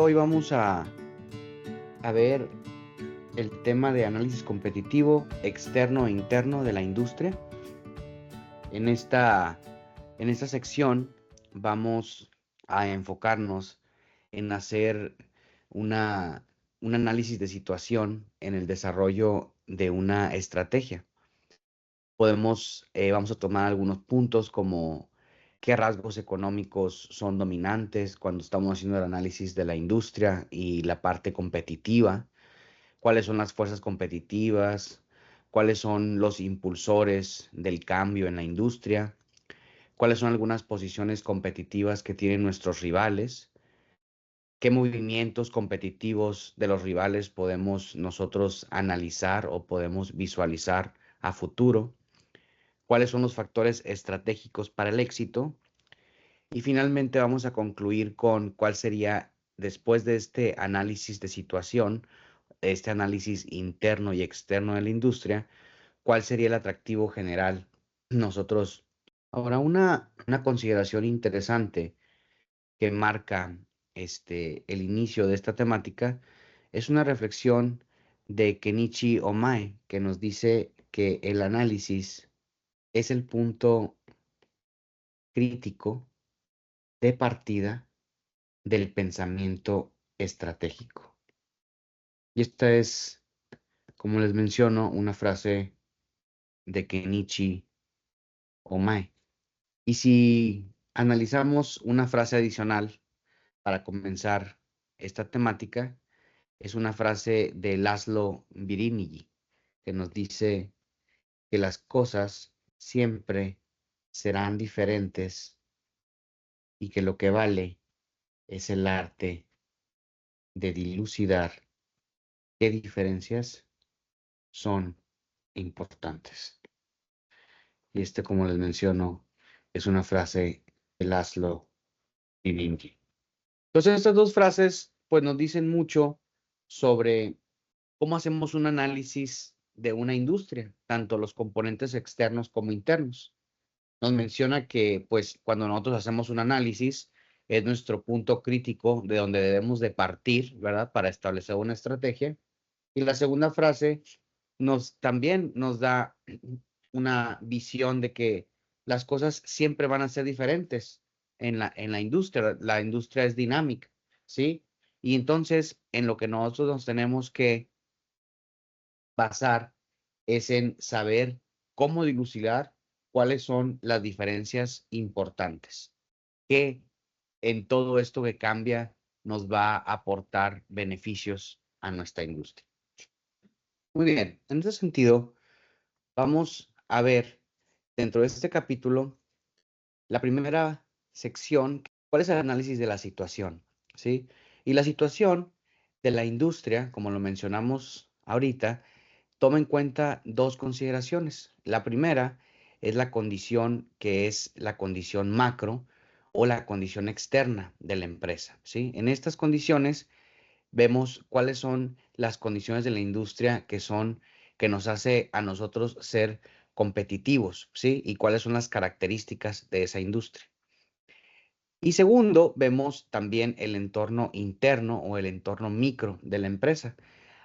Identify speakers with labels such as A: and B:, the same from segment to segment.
A: Hoy vamos a ver el tema de análisis competitivo externo e interno de la industria. En esta sección vamos a enfocarnos en hacer una, un análisis de situación en el desarrollo de una estrategia. Vamos a tomar algunos puntos como qué rasgos económicos son dominantes cuando estamos haciendo el análisis de la industria y la parte competitiva, cuáles son las fuerzas competitivas, cuáles son los impulsores del cambio en la industria, cuáles son algunas posiciones competitivas que tienen nuestros rivales, qué movimientos competitivos de los rivales podemos nosotros analizar o podemos visualizar a futuro, cuáles son los factores estratégicos para el éxito. Y finalmente vamos a concluir con cuál sería, después de este análisis de situación, este análisis interno y externo de la industria, cuál sería el atractivo general. Nosotros, ahora una consideración interesante que marca el inicio de esta temática es una reflexión de Kenichi Omae, que nos dice que el análisis es el punto crítico de partida del pensamiento estratégico. Y esta es, como les menciono, una frase de Kenichi Omae. Y si analizamos una frase adicional para comenzar esta temática, es una frase de Laszlo Birinigi, que nos dice que las cosas siempre serán diferentes y que lo que vale es el arte de dilucidar qué diferencias son importantes. Y como les menciono, es una frase de Laszlo Biringi. Entonces, estas dos frases, pues, nos dicen mucho sobre cómo hacemos un análisis de una industria, tanto los componentes externos como internos. Nos menciona que, pues, cuando nosotros hacemos un análisis, es nuestro punto crítico de donde debemos de partir, ¿verdad? Para establecer una estrategia. Y la segunda frase también nos da una visión de que las cosas siempre van a ser diferentes en la industria. La industria es dinámica, ¿sí? Y entonces, en lo que nosotros nos tenemos que basar es en saber cómo dilucidar cuáles son las diferencias importantes, que en todo esto que cambia nos va a aportar beneficios a nuestra industria. Muy bien, en ese sentido, vamos a ver dentro de este capítulo la primera sección, cuál es el análisis de la situación, ¿sí? Y la situación de la industria, como lo mencionamos ahorita, toma en cuenta dos consideraciones. La primera es la condición que es la condición macro o la condición externa de la empresa, ¿sí? En estas condiciones vemos cuáles son las condiciones de la industria que nos hace a nosotros ser competitivos, ¿sí? Y cuáles son las características de esa industria. Y segundo, vemos también el entorno interno o el entorno micro de la empresa.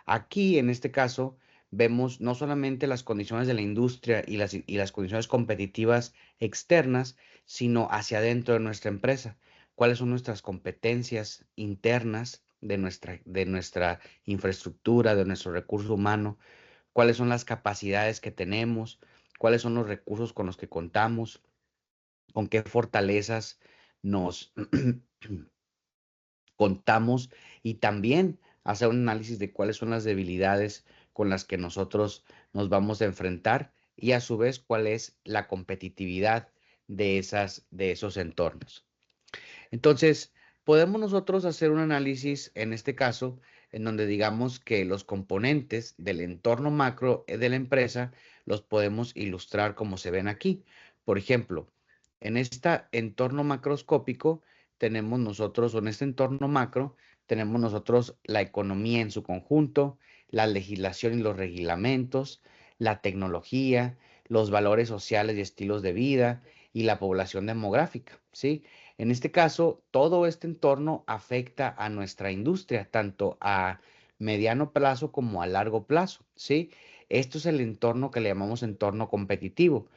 A: Aquí, en este caso, vemos no solamente las condiciones de la industria y las condiciones competitivas externas, sino hacia adentro de nuestra empresa. ¿Cuáles son nuestras competencias internas de nuestra infraestructura, de nuestro recurso humano? ¿Cuáles son las capacidades que tenemos? ¿Cuáles son los recursos con los que contamos? ¿Con qué fortalezas nos contamos? Y también hacer un análisis de cuáles son las debilidades con las que nosotros nos vamos a enfrentar y a su vez cuál es la competitividad de esos entornos. Entonces, podemos nosotros hacer un análisis en este caso en donde digamos que los componentes del entorno macro de la empresa los podemos ilustrar como se ven aquí. Por ejemplo, en este entorno macroscópico tenemos nosotros, o en este entorno macro, tenemos nosotros la economía en su conjunto, la legislación y los reglamentos, la tecnología, los valores sociales y estilos de vida y la población demográfica, ¿sí? En este caso, todo este entorno afecta a nuestra industria, tanto a mediano plazo como a largo plazo, ¿sí? Esto es el entorno que le llamamos entorno competitivo.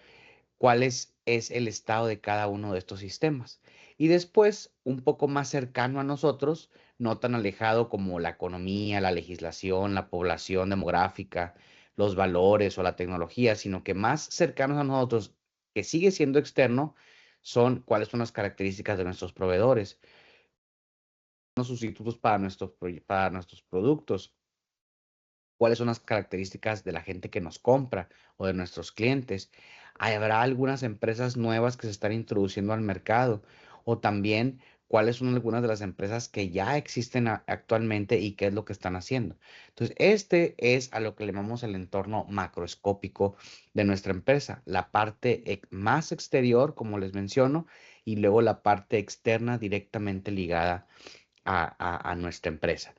A: ¿Cuál es el estado de cada uno de estos sistemas? Y después, un poco más cercano a nosotros, no tan alejado como la economía, la legislación, la población demográfica, los valores o la tecnología, sino que más cercanos a nosotros, que sigue siendo externo, son cuáles son las características de nuestros proveedores, los sustitutos para nuestros productos, cuáles son las características de la gente que nos compra o de nuestros clientes. Habrá algunas empresas nuevas que se están introduciendo al mercado o también cuáles son algunas de las empresas que ya existen actualmente y qué es lo que están haciendo. Entonces, este es a lo que le llamamos el entorno macroscópico de nuestra empresa, la parte más exterior, como les menciono, y luego la parte externa directamente ligada a nuestra empresa.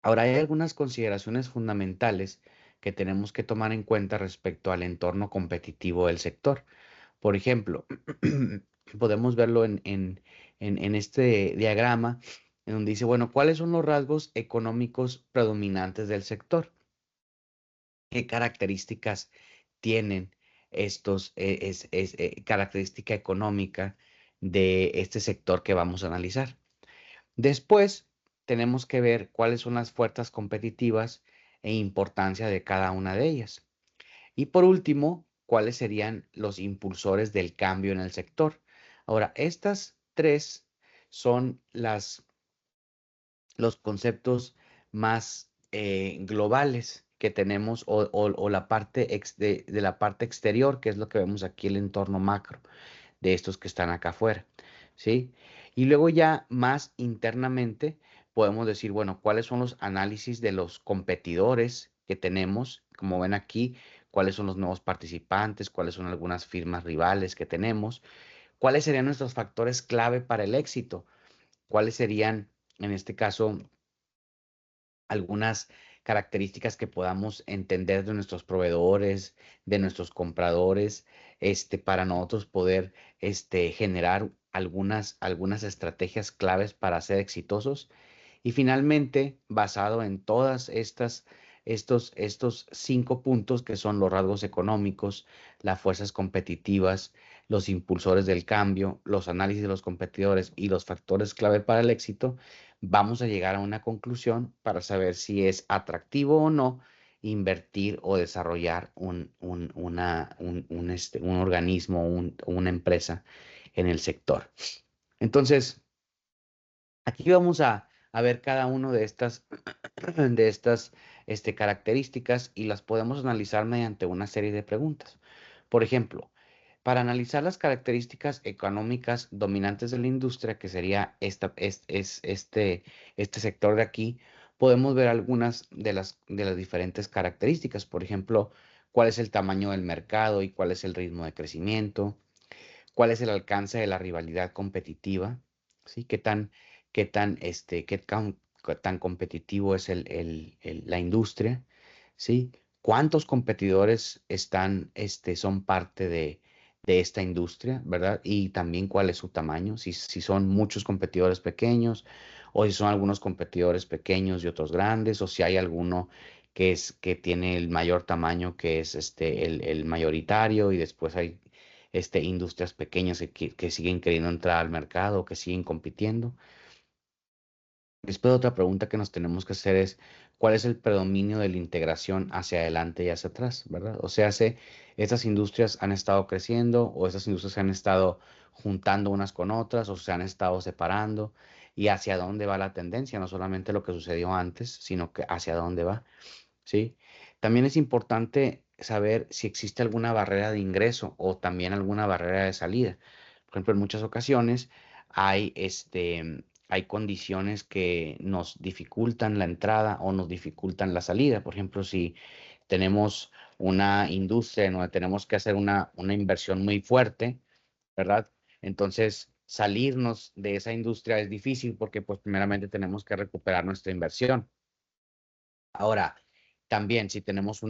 A: Ahora, hay algunas consideraciones fundamentales que tenemos que tomar en cuenta respecto al entorno competitivo del sector. Por ejemplo, podemos verlo en este diagrama, en donde dice, bueno, ¿cuáles son los rasgos económicos predominantes del sector? ¿Qué características tienen estos, característica económica de este sector que vamos a analizar? Después, tenemos que ver cuáles son las fuerzas competitivas e importancia de cada una de ellas. Y por último, cuáles serían los impulsores del cambio en el sector. Ahora, estas tres son los conceptos más globales que tenemos o la parte de la parte exterior, que es lo que vemos aquí, el entorno macro de estos que están acá afuera, ¿sí? Y luego ya más internamente podemos decir, bueno, cuáles son los análisis de los competidores que tenemos, como ven aquí, cuáles son los nuevos participantes, cuáles son algunas firmas rivales que tenemos, cuáles serían nuestros factores clave para el éxito, cuáles serían, en este caso, algunas características que podamos entender de nuestros proveedores, de nuestros compradores, para nosotros poder, generar algunas estrategias claves para ser exitosos. Y finalmente, basado en todas estos 5 puntos que son los rasgos económicos, las fuerzas competitivas, los impulsores del cambio, los análisis de los competidores y los factores clave para el éxito, vamos a llegar a una conclusión para saber si es atractivo o no invertir o desarrollar un organismo, una empresa en el sector. Entonces, aquí vamos a ver cada una de estas, de estas características y las podemos analizar mediante una serie de preguntas. Por ejemplo, para analizar las características económicas dominantes de la industria, que sería este sector de aquí, podemos ver algunas de las diferentes características. Por ejemplo, cuál es el tamaño del mercado y cuál es el ritmo de crecimiento, cuál es el alcance de la rivalidad competitiva, ¿sí? ¿Qué tan competitivo es la industria? ¿Sí? ¿Cuántos competidores son parte de esta industria, ¿verdad? Y también cuál es su tamaño, si son muchos competidores pequeños o si son algunos competidores pequeños y otros grandes, o si hay alguno que tiene el mayor tamaño, que es el mayoritario, y después hay industrias pequeñas que siguen queriendo entrar al mercado, que siguen compitiendo. Después, otra pregunta que nos tenemos que hacer es, ¿cuál es el predominio de la integración hacia adelante y hacia atrás, verdad? O sea, si estas industrias han estado creciendo o estas industrias se han estado juntando unas con otras o se han estado separando, y hacia dónde va la tendencia, no solamente lo que sucedió antes, sino que hacia dónde va, ¿sí? También es importante saber si existe alguna barrera de ingreso o también alguna barrera de salida. Por ejemplo, en muchas ocasiones hay condiciones que nos dificultan la entrada o nos dificultan la salida. Por ejemplo, si tenemos una industria en donde tenemos que hacer una inversión muy fuerte, ¿verdad? Entonces, salirnos de esa industria es difícil porque, pues, primeramente tenemos que recuperar nuestra inversión. Ahora, también si tenemos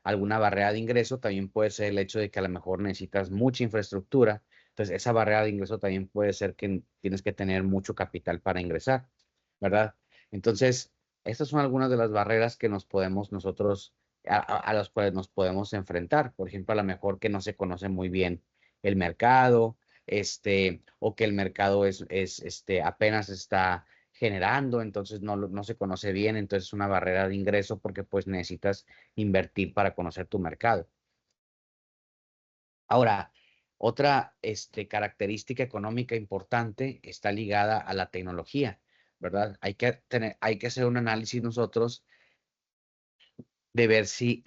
A: alguna barrera de ingreso, también puede ser el hecho de que a lo mejor necesitas mucha infraestructura Entonces, esa barrera de ingreso también puede ser que tienes que tener mucho capital para ingresar, ¿verdad? Entonces, estas son algunas de las barreras que nos podemos nosotros, a las cuales nos podemos enfrentar. Por ejemplo, a lo mejor que no se conoce muy bien el mercado, o que el mercado apenas está generando, entonces no se conoce bien, entonces es una barrera de ingreso porque pues necesitas invertir para conocer tu mercado. Ahora, otra característica económica importante está ligada a la tecnología, ¿verdad? Hay que hacer un análisis nosotros de ver si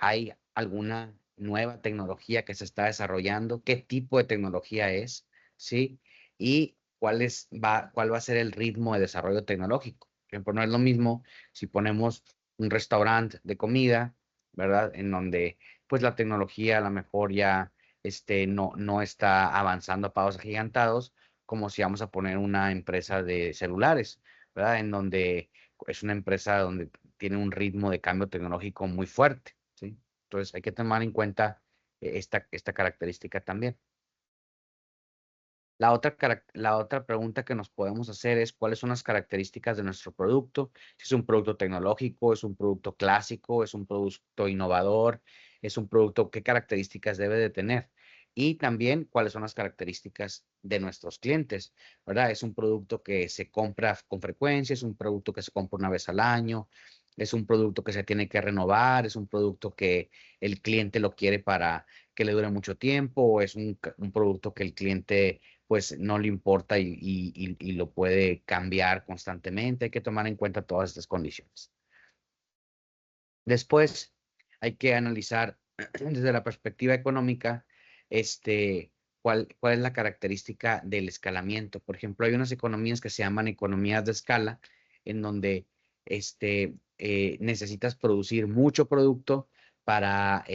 A: hay alguna nueva tecnología que se está desarrollando, qué tipo de tecnología es, ¿sí? Y cuál va a ser el ritmo de desarrollo tecnológico. Por ejemplo, no es lo mismo si ponemos un restaurante de comida, ¿verdad? En donde pues la tecnología a lo mejor ya no está avanzando a pasos agigantados, como si vamos a poner una empresa de celulares, ¿verdad? En donde es una empresa donde tiene un ritmo de cambio tecnológico muy fuerte, ¿sí? Entonces hay que tomar en cuenta esta característica también. La otra pregunta que nos podemos hacer es cuáles son las características de nuestro producto, si es un producto tecnológico, es un producto clásico, es un producto innovador, es un producto, qué características debe de tener. Y también cuáles son las características de nuestros clientes, ¿verdad? Es un producto que se compra con frecuencia, es un producto que se compra una vez al año, es un producto que se tiene que renovar, es un producto que el cliente lo quiere para que le dure mucho tiempo, o es un producto que el cliente pues no le importa y lo puede cambiar constantemente. Hay que tomar en cuenta todas estas condiciones. Después, hay que analizar desde la perspectiva económica, este, cuál es la característica del escalamiento. Por ejemplo, hay unas economías que se llaman economías de escala, en donde necesitas producir mucho producto para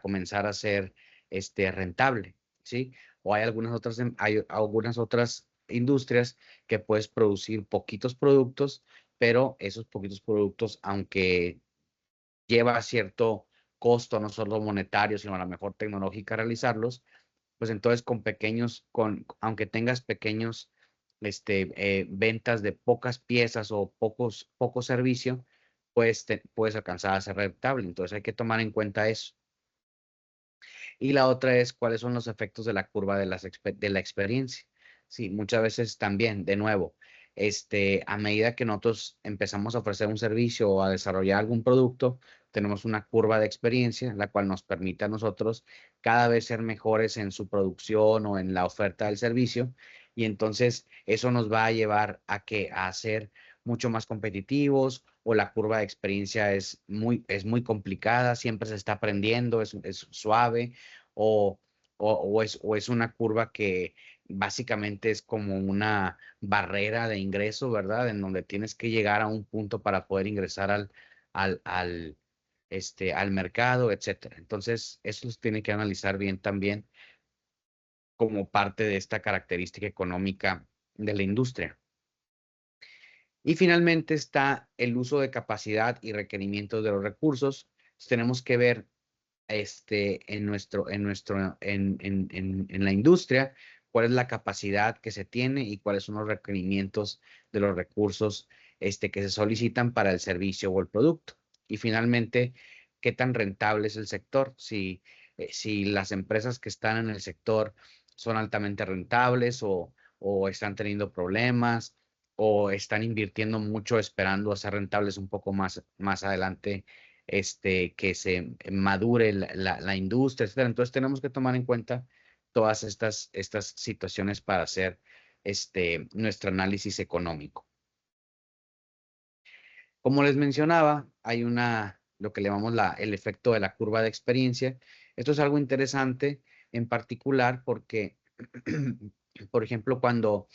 A: comenzar a ser rentable, ¿sí? O hay algunas otras industrias que puedes producir poquitos productos, pero esos poquitos productos, aunque lleva cierto costo, no solo monetario, sino a lo mejor tecnológica realizarlos, pues entonces aunque tengas pequeños ventas de pocas piezas o poco servicio, pues puedes alcanzar a ser rentable. Entonces hay que tomar en cuenta eso. Y la otra es cuáles son los efectos de la curva de la experiencia. Sí, muchas veces también, de nuevo, a medida que nosotros empezamos a ofrecer un servicio o a desarrollar algún producto, tenemos una curva de experiencia, la cual nos permite a nosotros cada vez ser mejores en su producción o en la oferta del servicio. Y entonces eso nos va a llevar a ser mucho más competitivos, o la curva de experiencia es muy complicada, siempre se está aprendiendo, es suave, o, o es una curva que básicamente es como una barrera de ingreso, ¿verdad? En donde tienes que llegar a un punto para poder ingresar al, al, al mercado, etcétera. Entonces, eso se tiene que analizar bien también como parte de esta característica económica de la industria. Y finalmente está el uso de capacidad y requerimientos de los recursos. Tenemos que ver en la industria cuál es la capacidad que se tiene y cuáles son los requerimientos de los recursos que se solicitan para el servicio o el producto. Y finalmente, qué tan rentable es el sector. Si las empresas que están en el sector son altamente rentables, o están teniendo problemas, o están invirtiendo mucho esperando a ser rentables un poco más adelante, que se madure la industria, etcétera. Entonces tenemos que tomar en cuenta todas estas situaciones para hacer nuestro análisis económico. Como les mencionaba, hay lo que llamamos el efecto de la curva de experiencia. Esto es algo interesante en particular porque, por ejemplo, cuando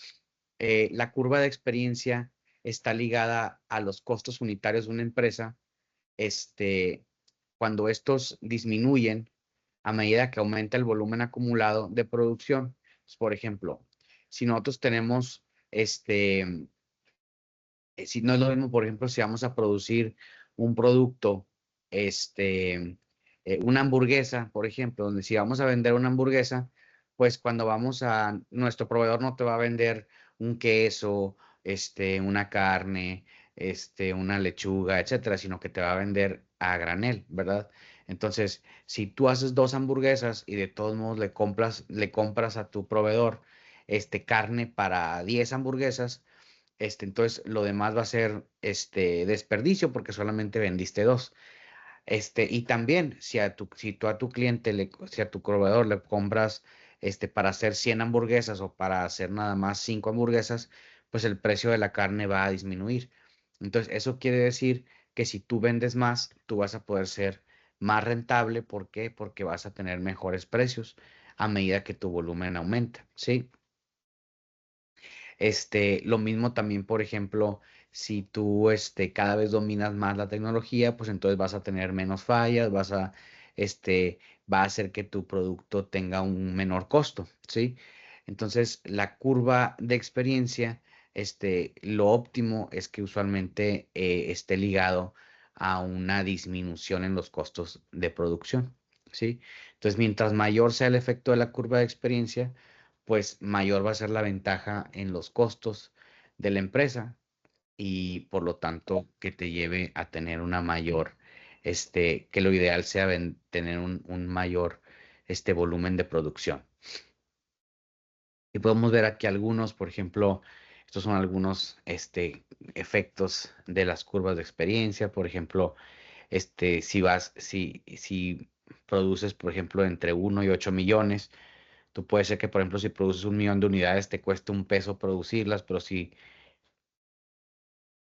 A: la curva de experiencia está ligada a los costos unitarios de una empresa, cuando estos disminuyen a medida que aumenta el volumen acumulado de producción. Pues, por ejemplo, si nosotros tenemos, si no es lo mismo, por ejemplo, si vamos a producir un producto, una hamburguesa, por ejemplo, donde si vamos a vender una hamburguesa, pues cuando vamos a, nuestro proveedor no te va a vender un queso, una carne, una lechuga, etcétera, sino que te va a vender a granel, ¿verdad? Entonces, si tú haces dos hamburguesas y de todos modos le compras a tu proveedor, carne para 10 hamburguesas, entonces lo demás va a ser, desperdicio porque solamente vendiste dos. Y también, si tú a tu cliente, si a tu proveedor le compras, para hacer 100 hamburguesas o para hacer nada más 5 hamburguesas, pues el precio de la carne va a disminuir. Entonces, eso quiere decir que si tú vendes más, tú vas a poder ser más rentable. ¿Por qué? Porque vas a tener mejores precios a medida que tu volumen aumenta, ¿sí? Lo mismo también, por ejemplo, si tú cada vez dominas más la tecnología, pues entonces vas a tener menos fallas, va a hacer que tu producto tenga un menor costo, ¿sí? Entonces, la curva de experiencia, lo óptimo es que usualmente esté ligado a una disminución en los costos de producción, ¿sí? Entonces, mientras mayor sea el efecto de la curva de experiencia, pues mayor va a ser la ventaja en los costos de la empresa y por lo tanto que te lleve a tener una mayor, que lo ideal sea tener un mayor, volumen de producción. Y podemos ver aquí algunos, por ejemplo, estos son algunos, efectos de las curvas de experiencia. Por ejemplo, si produces, por ejemplo, entre 1 y 8 millones. Tú puede ser que, por ejemplo, si produces 1 millón de unidades, te cueste un peso producirlas, pero si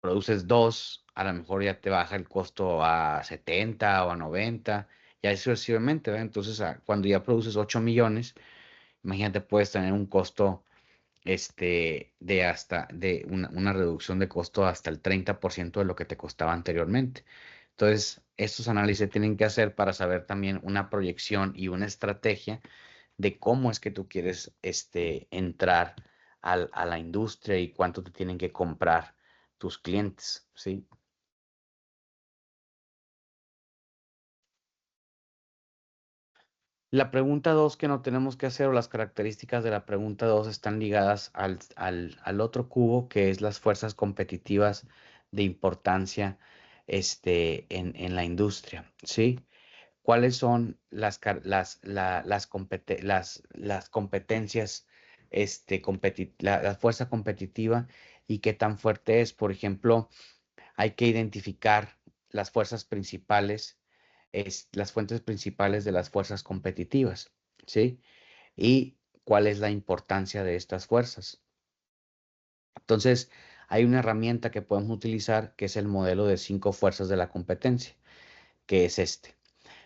A: produces dos, a lo mejor ya te baja el costo a 70 o a 90, y así sucesivamente, ¿verdad? Entonces, cuando ya produces 8 millones, imagínate, puedes tener un costo, de una reducción de costo hasta el 30% de lo que te costaba anteriormente. Entonces, estos análisis se tienen que hacer para saber también una proyección y una estrategia de cómo es que tú quieres, entrar a la industria y cuánto te tienen que comprar tus clientes, ¿sí? La pregunta 2 que no tenemos que hacer, o las características de la pregunta 2, están ligadas al otro cubo, que es las fuerzas competitivas de importancia, en la industria, ¿sí? ¿Cuáles son las competencias, la fuerza competitiva y qué tan fuerte es? Por ejemplo, hay que identificar las fuerzas principales, las fuentes principales de las fuerzas competitivas, ¿sí? Y cuál es la importancia de estas fuerzas. Entonces, hay una herramienta que podemos utilizar que es el modelo de 5 fuerzas de la competencia, que es este.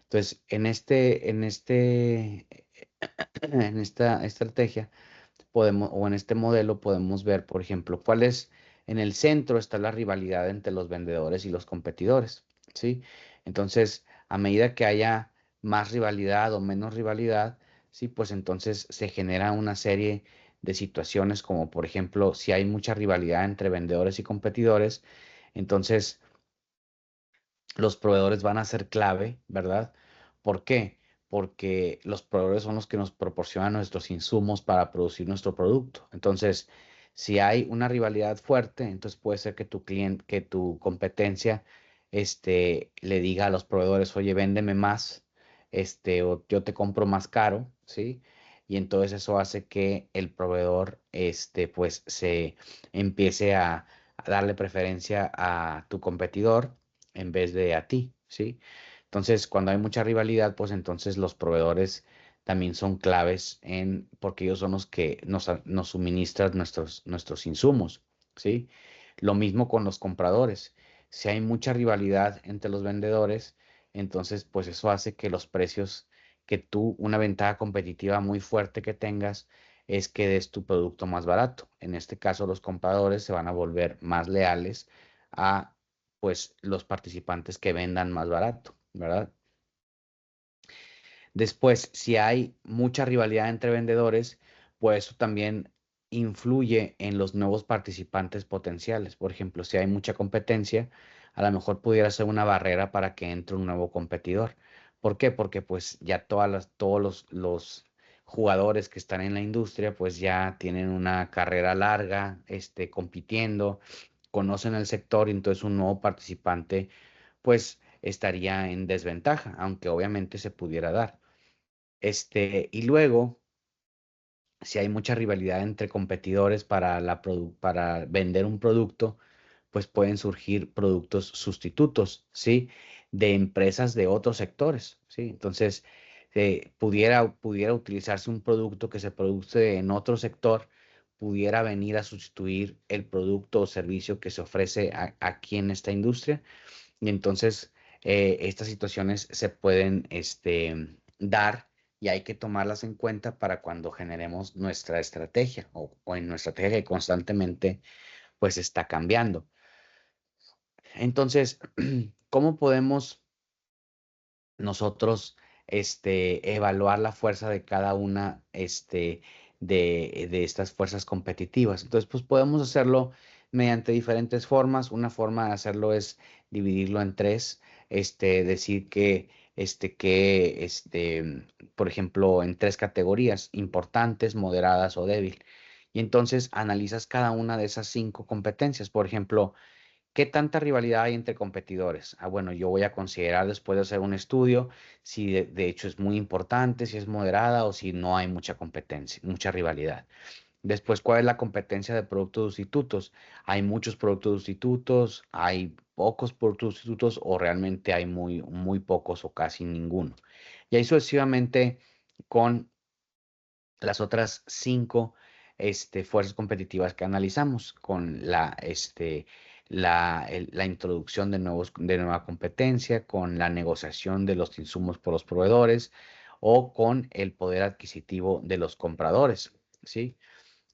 A: Entonces, en esta estrategia o en este modelo podemos ver, por ejemplo, cuál es, en el centro está la rivalidad entre los vendedores y los competidores, ¿sí? Entonces, a medida que haya más rivalidad o menos rivalidad, sí, pues entonces se genera una serie de situaciones como, por ejemplo, si hay mucha rivalidad entre vendedores y competidores, entonces los proveedores van a ser clave, ¿verdad? ¿Por qué? Porque los proveedores son los que nos proporcionan nuestros insumos para producir nuestro producto. Entonces, si hay una rivalidad fuerte, entonces puede ser que tu cliente, que tu competencia, le diga a los proveedores, oye, véndeme más, o yo te compro más caro, ¿sí? Y entonces eso hace que el proveedor, pues se empiece a darle preferencia a tu competidor en vez de a ti, ¿sí? Entonces, cuando hay mucha rivalidad, pues entonces los proveedores también son claves porque ellos son los que nos suministran nuestros insumos, ¿sí? Lo mismo con los compradores. Si hay mucha rivalidad entre los vendedores, entonces pues eso hace que los precios, que tú, una ventaja competitiva muy fuerte que tengas, es que des tu producto más barato. En este caso, los compradores se van a volver más leales a pues los participantes que vendan más barato, ¿verdad? Después, si hay mucha rivalidad entre vendedores, pues eso también influye en los nuevos participantes potenciales. Por ejemplo, si hay mucha competencia, a lo mejor pudiera ser una barrera para que entre un nuevo competidor. ¿Por qué? Porque pues ya todos los jugadores que están en la industria pues ya tienen una carrera larga, compitiendo, conocen el sector y entonces un nuevo participante pues estaría en desventaja, aunque obviamente se pudiera dar. Y luego, si hay mucha rivalidad entre competidores para vender un producto, pues pueden surgir productos sustitutos, ¿sí? De empresas de otros sectores, ¿sí? Entonces, pudiera utilizarse un producto que se produce en otro sector, pudiera venir a sustituir el producto o servicio que se ofrece aquí en esta industria. Y entonces, estas situaciones se pueden, dar y hay que tomarlas en cuenta para cuando generemos nuestra estrategia o en nuestra estrategia que constantemente, pues, está cambiando. Entonces, ¿cómo podemos nosotros evaluar la fuerza de cada una de estas fuerzas competitivas? Entonces, pues podemos hacerlo mediante diferentes formas. Una forma de hacerlo es dividirlo en tres, decir por ejemplo, en tres categorías: importantes, moderadas o débil. Y entonces analizas cada una de esas cinco competencias. Por ejemplo, ¿qué tanta rivalidad hay entre competidores? Ah, bueno, yo voy a considerar después de hacer un estudio si de hecho es muy importante, si es moderada o si no hay mucha competencia, mucha rivalidad. Después, ¿cuál es la competencia de productos sustitutos? ¿Hay muchos productos sustitutos? ¿Hay pocos productos sustitutos? ¿O realmente hay muy pocos o casi ninguno? Y ahí sucesivamente con las otras cinco fuerzas competitivas que analizamos, con la introducción de nueva competencia, con la negociación de los insumos por los proveedores o con el poder adquisitivo de los compradores, ¿sí?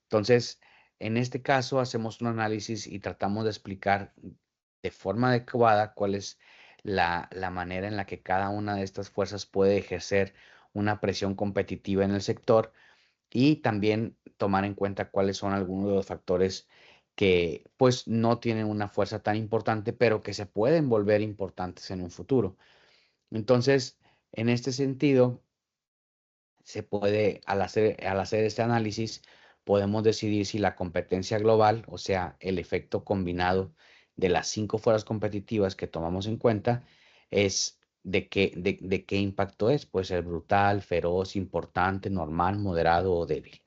A: Entonces, en este caso hacemos un análisis y tratamos de explicar de forma adecuada cuál es la manera en la que cada una de estas fuerzas puede ejercer una presión competitiva en el sector y también tomar en cuenta cuáles son algunos de los factores que pues no tienen una fuerza tan importante, pero que se pueden volver importantes en un futuro. Entonces, en este sentido, al hacer este análisis, podemos decidir si la competencia global, o sea, el efecto combinado de las cinco fuerzas competitivas que tomamos en cuenta, es de qué impacto es. Puede ser brutal, feroz, importante, normal, moderado o débil.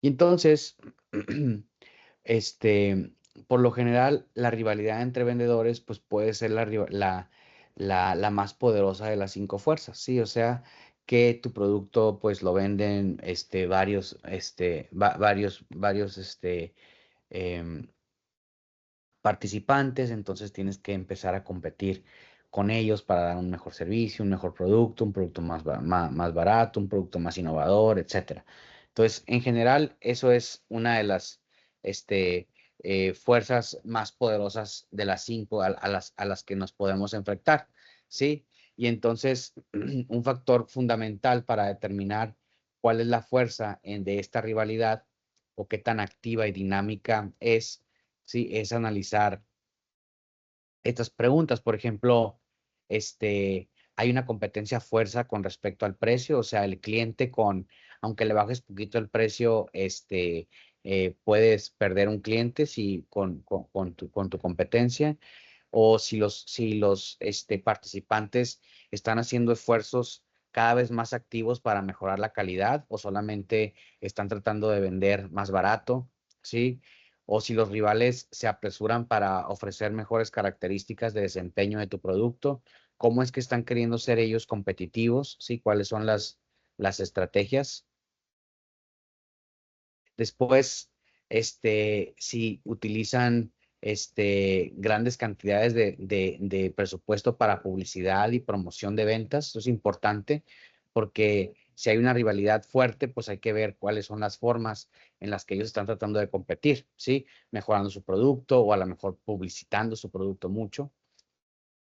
A: Y entonces, este, por lo general, la rivalidad entre vendedores, pues puede ser la más poderosa de las cinco fuerzas, ¿sí? O sea, que tu producto, pues lo venden, varios, em, participantes, entonces tienes que empezar a competir con ellos para dar un mejor servicio, un mejor producto, un producto más barato, un producto más innovador, etcétera. Entonces, en general, eso es una de las fuerzas más poderosas de las cinco a las que nos podemos enfrentar, ¿sí? Y entonces, un factor fundamental para determinar cuál es la fuerza de esta rivalidad o qué tan activa y dinámica es, ¿sí? Es analizar estas preguntas. Por ejemplo, hay una competencia a fuerza con respecto al precio, o sea, el cliente aunque le bajes poquito el precio, puedes perder un cliente si con tu competencia, o si los participantes están haciendo esfuerzos cada vez más activos para mejorar la calidad o solamente están tratando de vender más barato, ¿sí? O si los rivales se apresuran para ofrecer mejores características de desempeño de tu producto, cómo es que están queriendo ser ellos competitivos, ¿sí? ¿Cuáles son las estrategias? Después, si utilizan grandes cantidades de presupuesto para publicidad y promoción de ventas, eso es importante porque si hay una rivalidad fuerte, pues hay que ver cuáles son las formas en las que ellos están tratando de competir, ¿sí? Mejorando su producto o a lo mejor publicitando su producto mucho.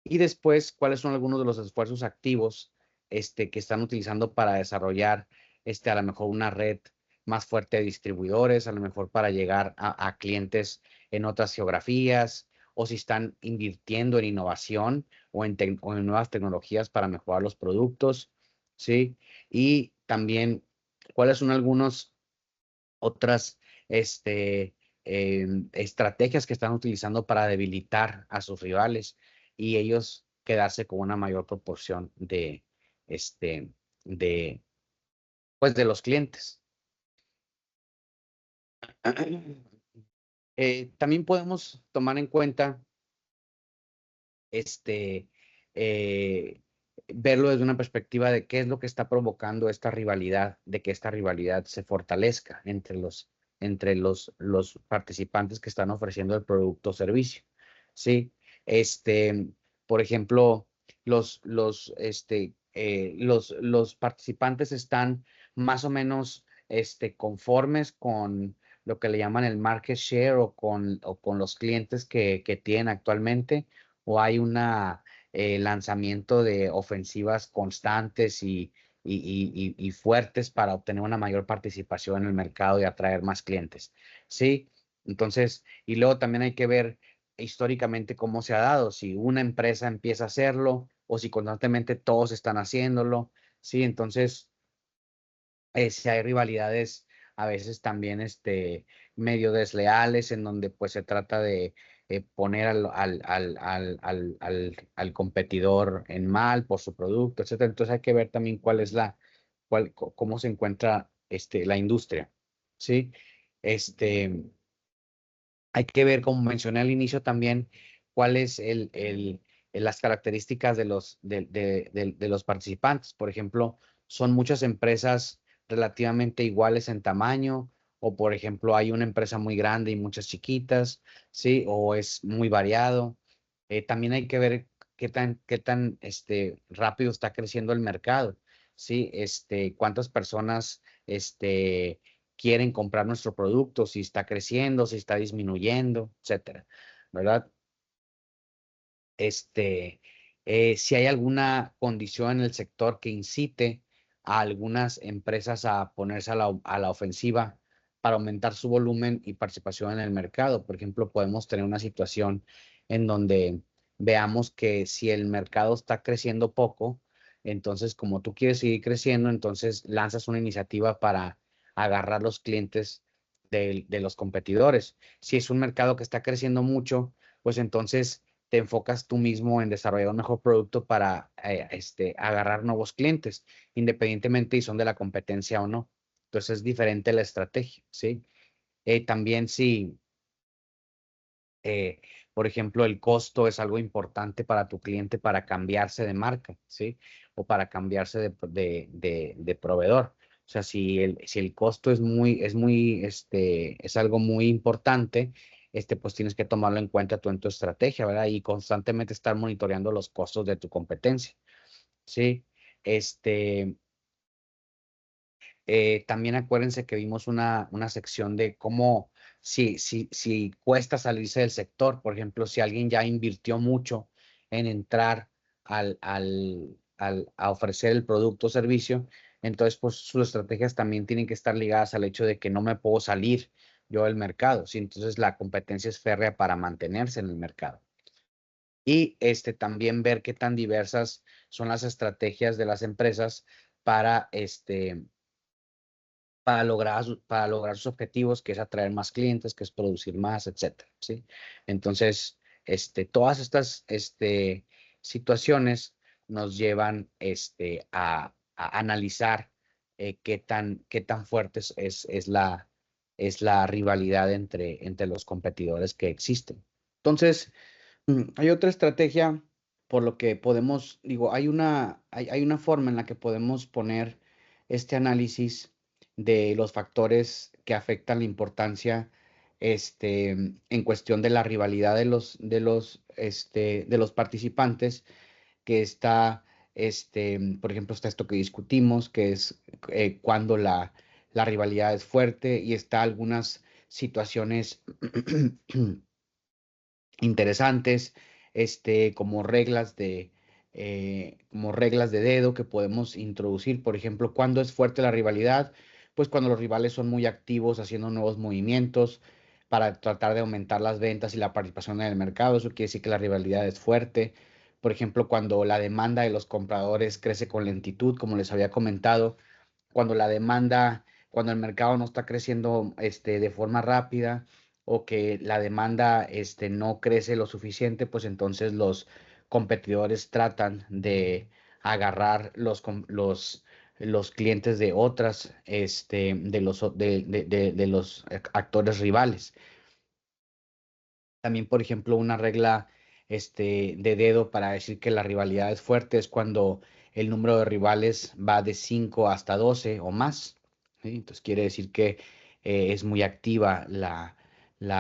A: Y después, cuáles son algunos de los esfuerzos activos que están utilizando para desarrollar a lo mejor una red más fuerte de distribuidores, a lo mejor para llegar a clientes en otras geografías o si están invirtiendo en innovación o en nuevas tecnologías para mejorar los productos, ¿sí? Y también, ¿cuáles son algunas otras estrategias que están utilizando para debilitar a sus rivales y ellos quedarse con una mayor proporción este, de, pues, de los clientes? También podemos tomar en cuenta este, eh, verlo desde una perspectiva de qué es lo que está provocando esta rivalidad, de que esta rivalidad se fortalezca entre los participantes que están ofreciendo el producto o servicio. ¿Sí? Por ejemplo, los participantes están más o menos conformes con lo que le llaman el market share o con los clientes que tienen actualmente, o hay un lanzamiento de ofensivas constantes y fuertes para obtener una mayor participación en el mercado y atraer más clientes. ¿Sí? Entonces, y luego también hay que ver históricamente cómo se ha dado, si una empresa empieza a hacerlo o si constantemente todos están haciéndolo. ¿Sí? Entonces, si hay rivalidades a veces también medio desleales en donde pues se trata de poner al competidor en mal por su producto, etcétera. Entonces hay que ver también cuál es cómo se encuentra la industria, ¿sí? Este, Hay que ver, como mencioné al inicio también, cuál es las características de los participantes. Por ejemplo, son muchas empresas relativamente iguales en tamaño, o por ejemplo, hay una empresa muy grande y muchas chiquitas, ¿sí? O es muy variado. También hay que ver qué tan rápido está creciendo el mercado, ¿sí? Cuántas personas quieren comprar nuestro producto, si está creciendo, si está disminuyendo, etcétera, ¿verdad? Si hay alguna condición en el sector que incite a algunas empresas a ponerse a la ofensiva para aumentar su volumen y participación en el mercado. Por ejemplo, podemos tener una situación en donde veamos que si el mercado está creciendo poco, entonces como tú quieres seguir creciendo, entonces lanzas una iniciativa para agarrar los clientes de los competidores. Si es un mercado que está creciendo mucho, pues entonces te enfocas tú mismo en desarrollar un mejor producto para agarrar nuevos clientes, independientemente si son de la competencia o no. Entonces es diferente la estrategia, ¿sí? También si, eh, por ejemplo, el costo es algo importante para tu cliente para cambiarse de marca, ¿sí? O para cambiarse de proveedor. O sea, si el costo es algo muy importante, pues tienes que tomarlo en cuenta tú en tu estrategia, ¿verdad? Y constantemente estar monitoreando los costos de tu competencia, ¿sí? Este, También acuérdense que vimos una sección de cómo, si cuesta salirse del sector. Por ejemplo, si alguien ya invirtió mucho en entrar a ofrecer el producto o servicio, entonces pues sus estrategias también tienen que estar ligadas al hecho de que no me puedo salir yo del mercado, ¿sí? Entonces la competencia es férrea para mantenerse en el mercado. Y también ver qué tan diversas son las estrategias de las empresas para para lograr sus objetivos, que es atraer más clientes, que es producir más, etcétera, ¿sí? Entonces, todas estas situaciones nos llevan a analizar qué tan fuerte es la rivalidad entre los competidores que existen. Entonces, hay otra estrategia por lo que podemos, digo, hay una forma en la que podemos poner este análisis de los factores que afectan la importancia en cuestión de la rivalidad de los participantes, que está, por ejemplo, está esto que discutimos, que es cuando la rivalidad es fuerte, y está algunas situaciones interesantes, como reglas de dedo que podemos introducir. Por ejemplo, cuando es fuerte la rivalidad, pues cuando los rivales son muy activos haciendo nuevos movimientos, para tratar de aumentar las ventas y la participación en el mercado. Eso quiere decir que la rivalidad es fuerte. Por ejemplo, cuando la demanda de los compradores crece con lentitud, como les había comentado, cuando la demanda, cuando el mercado no está creciendo de forma rápida o que la demanda no crece lo suficiente, pues entonces los competidores tratan de agarrar los clientes de otras, de los actores rivales. También, por ejemplo, una regla de dedo para decir que la rivalidad es fuerte es cuando el número de rivales va de 5 hasta 12 o más. ¿Sí? Entonces quiere decir que es muy activa la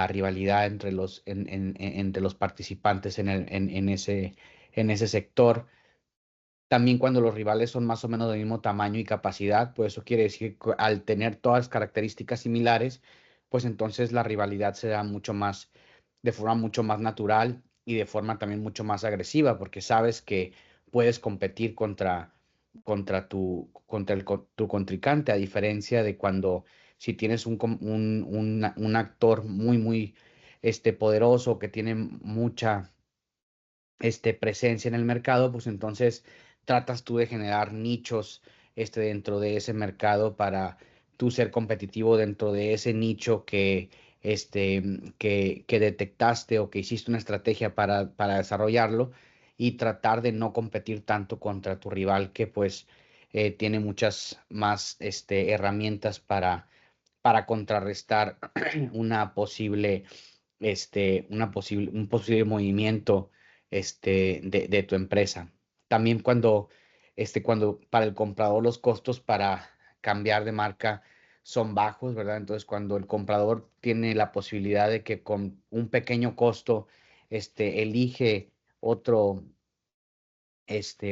A: rivalidad entre entre los participantes en ese sector. También cuando los rivales son más o menos del mismo tamaño y capacidad, pues eso quiere decir que al tener todas características similares, pues entonces la rivalidad se da mucho más, de forma mucho más natural y de forma también mucho más agresiva, porque sabes que puedes competir tu contrincante, a diferencia de cuando si tienes un actor muy poderoso que tiene mucha presencia en el mercado, pues entonces tratas tú de generar nichos dentro de ese mercado para tú ser competitivo dentro de ese nicho que detectaste o que hiciste una estrategia para desarrollarlo y tratar de no competir tanto contra tu rival que pues tiene muchas más herramientas para contrarrestar una posible un posible movimiento de tu empresa. También cuando para el comprador los costos para cambiar de marca son bajos, ¿verdad? Entonces, cuando el comprador tiene la posibilidad de que con un pequeño costo, elige otro,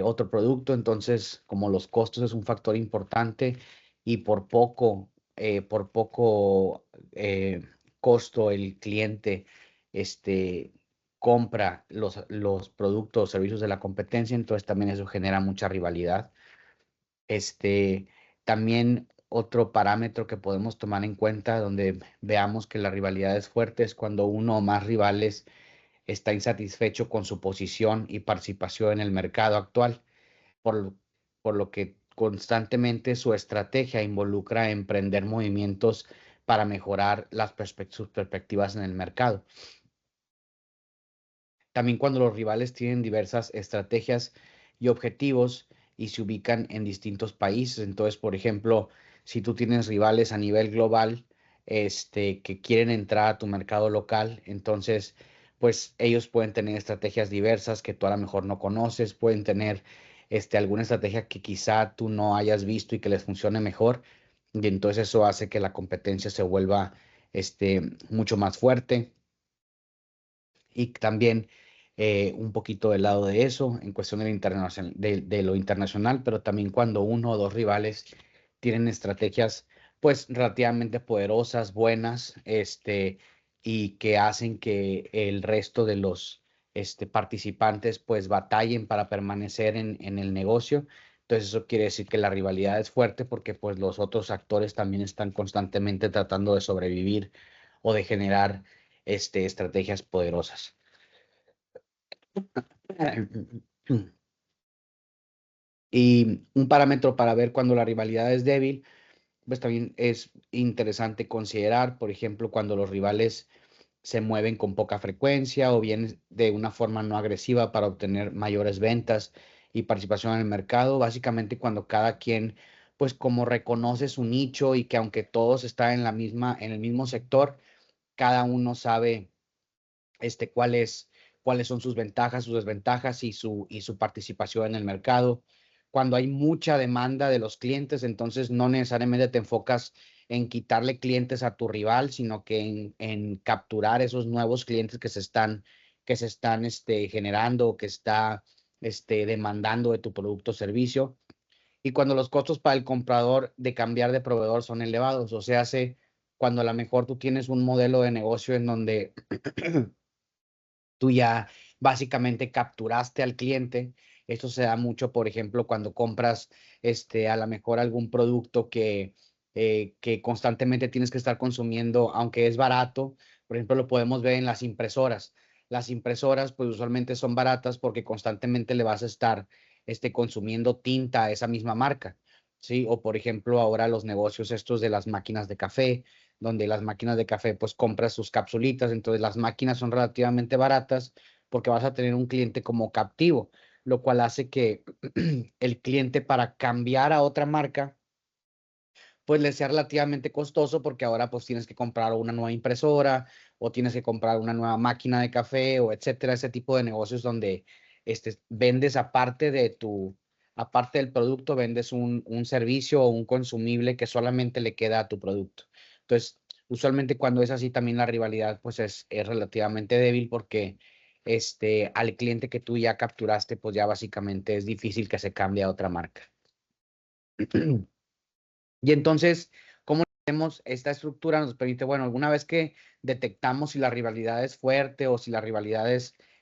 A: otro producto, entonces, como los costos es un factor importante y por poco costo el cliente compra los productos o servicios de la competencia, entonces también eso genera mucha rivalidad. Este, También otro parámetro que podemos tomar en cuenta donde veamos que la rivalidad es fuerte es cuando uno o más rivales está insatisfecho con su posición y participación en el mercado actual, por lo, por lo que constantemente su estrategia involucra emprender movimientos para mejorar sus perspectivas en el mercado. También cuando los rivales tienen diversas estrategias y objetivos y se ubican en distintos países. Entonces, por ejemplo, si tú tienes rivales a nivel global, que quieren entrar a tu mercado local, entonces, pues ellos pueden tener estrategias diversas que tú a lo mejor no conoces, pueden tener alguna estrategia que quizá tú no hayas visto y que les funcione mejor. Y entonces eso hace que la competencia se vuelva mucho más fuerte. Y también un poquito del lado de eso, en cuestión de lo internacional, pero también cuando uno o dos rivales tienen estrategias pues relativamente poderosas, buenas, y que hacen que el resto de los participantes pues batallen para permanecer en el negocio. Entonces eso quiere decir que la rivalidad es fuerte porque pues los otros actores también están constantemente tratando de sobrevivir o de generar estrategias poderosas. Y un parámetro para ver cuando la rivalidad es débil, pues también es interesante considerar, por ejemplo, cuando los rivales se mueven con poca frecuencia o bien de una forma no agresiva para obtener mayores ventas y participación en el mercado. Básicamente cuando cada quien, pues como reconoce su nicho y que aunque todos están en el mismo sector, cada uno sabe cuáles son sus ventajas, sus desventajas y su participación en el mercado. Cuando hay mucha demanda de los clientes, entonces no necesariamente te enfocas en quitarle clientes a tu rival, sino que en capturar esos nuevos clientes que se están generando, que está demandando de tu producto o servicio. Y cuando los costos para el comprador de cambiar de proveedor son elevados, o sea, cuando a lo mejor tú tienes un modelo de negocio en donde tú ya básicamente capturaste al cliente. Esto se da mucho, por ejemplo, cuando compras a lo mejor algún producto que constantemente tienes que estar consumiendo, aunque es barato, Por ejemplo, lo podemos ver en las impresoras. Las impresoras, pues usualmente son baratas porque constantemente le vas a estar consumiendo tinta a esa misma marca, ¿sí? O por ejemplo, ahora los negocios estos de las máquinas de café, donde las máquinas de café, pues compras sus capsulitas, entonces las máquinas son relativamente baratas porque vas a tener un cliente como captivo, lo cual hace que el cliente para cambiar a otra marca pues le sea relativamente costoso porque ahora pues tienes que comprar una nueva impresora o tienes que comprar una nueva máquina de café o etcétera, ese tipo de negocios donde vendes aparte del producto, vendes un servicio o un consumible que solamente le queda a tu producto. Entonces, usualmente cuando es así también la rivalidad pues es relativamente débil porque al cliente que tú ya capturaste pues ya básicamente es difícil que se cambie a otra marca. Y entonces, ¿cómo hacemos esta estructura? Nos permite, bueno, alguna vez que detectamos si la rivalidad es fuerte o si la rivalidad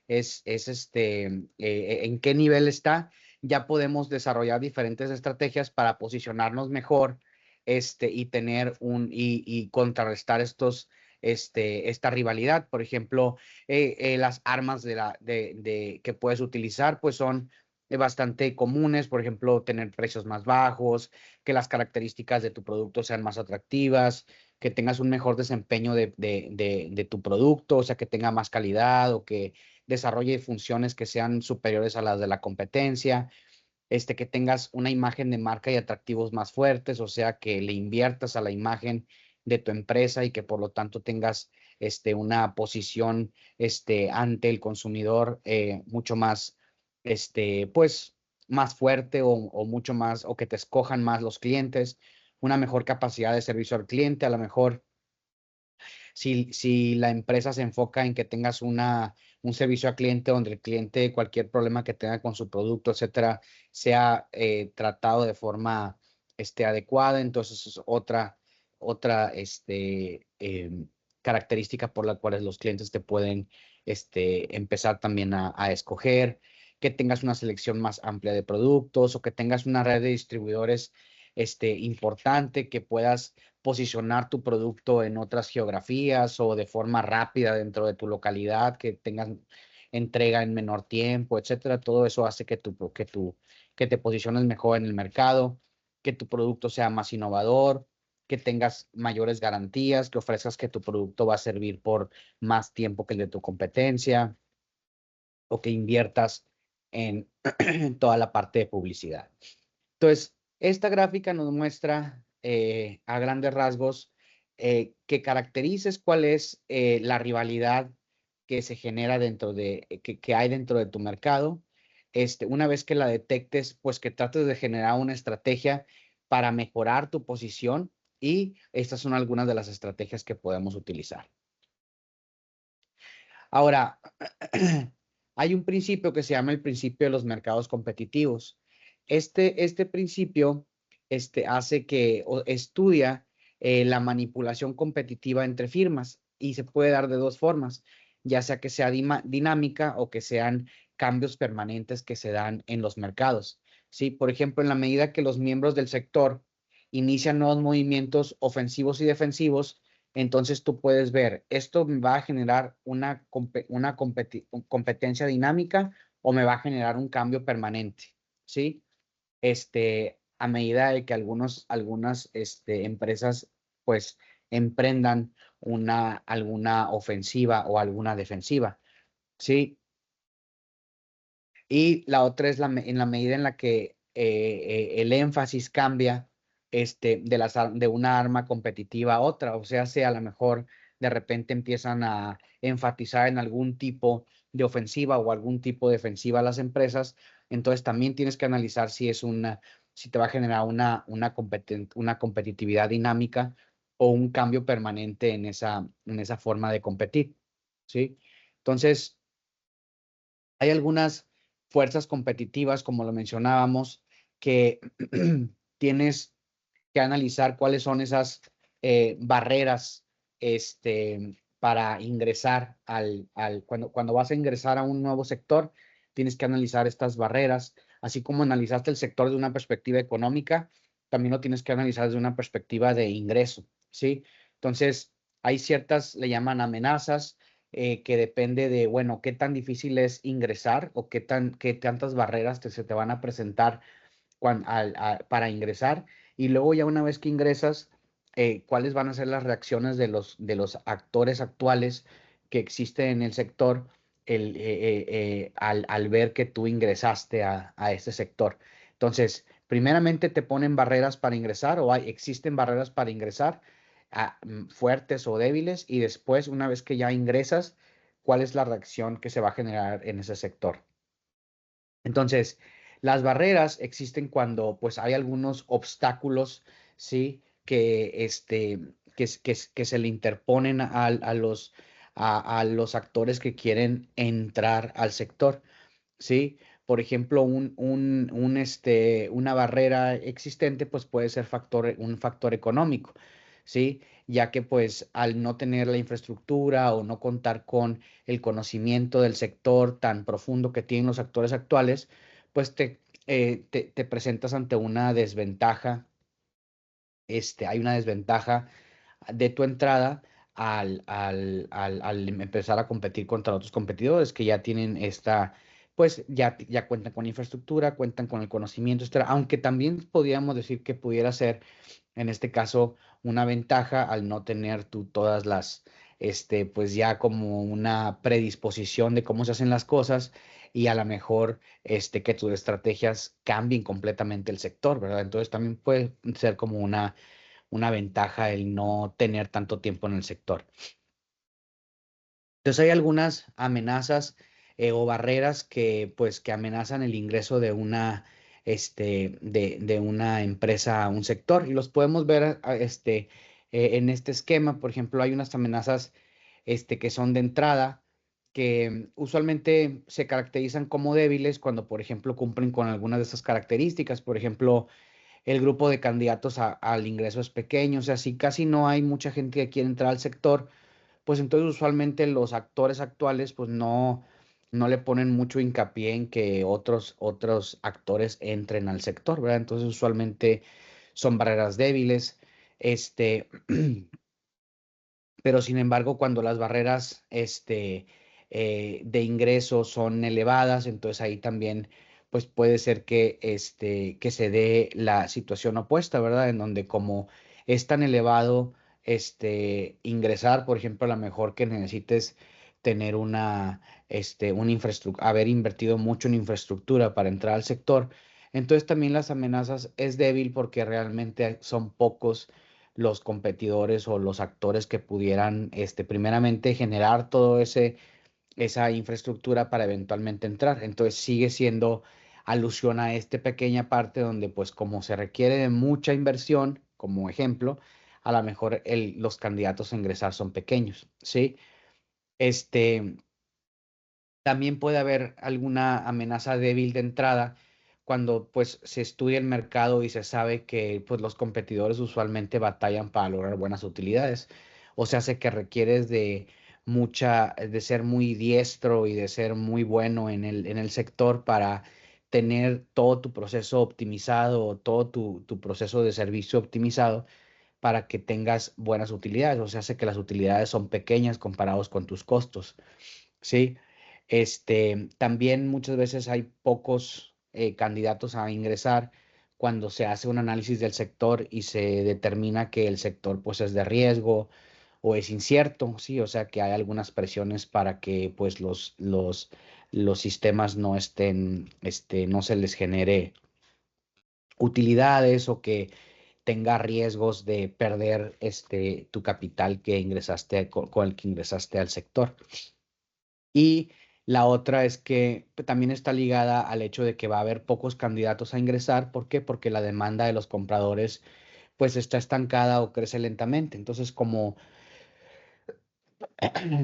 A: en qué nivel está, ya podemos desarrollar diferentes estrategias para posicionarnos mejor, y tener y contrarrestar esta rivalidad. Por ejemplo, las armas que puedes utilizar, pues son bastante comunes, por ejemplo, tener precios más bajos, que las características de tu producto sean más atractivas, que tengas un mejor desempeño de tu producto, o sea, que tenga más calidad o que desarrolle funciones que sean superiores a las de la competencia, que tengas una imagen de marca y atractivos más fuertes, o sea, que le inviertas a la imagen de tu empresa y que por lo tanto tengas una posición ante el consumidor mucho más, pues, más fuerte o mucho más, o que te escojan más los clientes, una mejor capacidad de servicio al cliente, a lo mejor si la empresa se enfoca en que tengas un servicio al cliente donde el cliente, cualquier problema que tenga con su producto, etcétera, sea tratado de forma adecuada, entonces es otra característica por la cual los clientes te pueden empezar también a escoger, que tengas una selección más amplia de productos o que tengas una red de distribuidores importante, que puedas posicionar tu producto en otras geografías o de forma rápida dentro de tu localidad, que tengas entrega en menor tiempo, etcétera. Todo eso hace que te posiciones mejor en el mercado, que tu producto sea más innovador, que tengas mayores garantías, que ofrezcas que tu producto va a servir por más tiempo que el de tu competencia o que inviertas en toda la parte de publicidad. Entonces, esta gráfica nos muestra a grandes rasgos que caracterices cuál es la rivalidad que se genera que hay dentro de tu mercado. Una vez que la detectes, pues que trates de generar una estrategia para mejorar tu posición y estas son algunas de las estrategias que podemos utilizar. Ahora, hay un principio que se llama el principio de los mercados competitivos. Este principio hace o estudia la manipulación competitiva entre firmas y se puede dar de dos formas, ya sea que sea dinámica o que sean cambios permanentes que se dan en los mercados. ¿Sí? Por ejemplo, en la medida que los miembros del sector inician nuevos movimientos ofensivos y defensivos, entonces tú puedes ver, esto me va a generar una competencia dinámica o me va a generar un cambio permanente, ¿sí? A medida de que algunas empresas pues emprendan alguna ofensiva o alguna defensiva, ¿sí? Y la otra es en la medida en la que el énfasis cambia de una arma competitiva a otra. O sea, a lo mejor de repente empiezan a enfatizar en algún tipo de ofensiva o algún tipo de defensiva a las empresas. Entonces también tienes que analizar si te va a generar una competitividad dinámica o un cambio permanente en esa forma de competir. ¿Sí? Entonces, hay algunas fuerzas competitivas, como lo mencionábamos, que tienes que analizar cuáles son esas barreras para ingresar cuando vas a ingresar a un nuevo sector, tienes que analizar estas barreras, así como analizaste el sector de una perspectiva económica, también lo tienes que analizar desde una perspectiva de ingreso, ¿sí? Entonces, hay ciertas, le llaman amenazas, que depende de, bueno, qué tan difícil es ingresar o qué tantas barreras se te van a presentar para ingresar. Y luego ya una vez que ingresas, cuáles van a ser las reacciones de los actores actuales que existen en el sector al ver que tú ingresaste a este sector. Entonces, primeramente te ponen barreras para ingresar o existen barreras para ingresar, fuertes o débiles, y después, una vez que ya ingresas, cuál es la reacción que se va a generar en ese sector. Entonces, las barreras existen cuando pues hay algunos obstáculos, ¿sí? Que se le interponen a los actores que quieren entrar al sector, ¿sí? Por ejemplo, una barrera existente pues puede ser un factor económico, ¿sí? Ya que pues al no tener la infraestructura o no contar con el conocimiento del sector tan profundo que tienen los actores actuales, pues te presentas ante una desventaja. Hay una desventaja de tu entrada al empezar a competir contra otros competidores que ya tienen pues ya cuentan con infraestructura, cuentan con el conocimiento, etcétera. Aunque también podríamos decir que pudiera ser, en este caso, una ventaja al no tener tú todas pues ya como una predisposición de cómo se hacen las cosas, y a lo mejor, que tus estrategias cambien completamente el sector, ¿verdad? Entonces también puede ser como una ventaja el no tener tanto tiempo en el sector. Entonces hay algunas amenazas, o barreras que amenazan el ingreso de una empresa a un sector, y los podemos ver en este esquema. Por ejemplo, hay unas amenazas que son de entrada, que usualmente se caracterizan como débiles cuando, por ejemplo, cumplen con algunas de estas características. Por ejemplo, el grupo de candidatos al ingreso es pequeño. O sea, si casi no hay mucha gente que quiere entrar al sector, pues entonces usualmente los actores actuales pues no le ponen mucho hincapié en que otros actores entren al sector, ¿verdad? Entonces usualmente son barreras débiles. Este, pero sin embargo, cuando las barreras de ingreso son elevadas, entonces ahí también pues puede ser que se dé la situación opuesta, ¿verdad? En donde, como es tan elevado ingresar, por ejemplo, a lo mejor que necesites tener una infraestructura, haber invertido mucho en infraestructura para entrar al sector. Entonces también las amenazas es débil porque realmente son pocos los competidores o los actores que pudieran, primeramente, generar esa infraestructura para eventualmente entrar. Entonces sigue siendo alusión a esta pequeña parte donde, pues, como se requiere de mucha inversión, como ejemplo, a lo mejor los candidatos a ingresar son pequeños, ¿sí? Este, También puede haber alguna amenaza débil de entrada cuando pues se estudia el mercado y se sabe que pues los competidores usualmente batallan para lograr buenas utilidades. O sea, hace que requieres de ser muy diestro y de ser muy bueno en el sector para tener todo tu proceso optimizado, todo tu proceso de servicio optimizado para que tengas buenas utilidades. O sea, hace que las utilidades son pequeñas comparados con tus costos. Sí, también muchas veces hay pocos candidatos a ingresar cuando se hace un análisis del sector y se determina que el sector pues es de riesgo o es incierto, sí, o sea que hay algunas presiones para que pues los sistemas no se les genere utilidades, o que tenga riesgos de perder tu capital que ingresaste con el que ingresaste al sector. Y la otra es que también está ligada al hecho de que va a haber pocos candidatos a ingresar. ¿Por qué? Porque la demanda de los compradores pues está estancada o crece lentamente. Entonces, como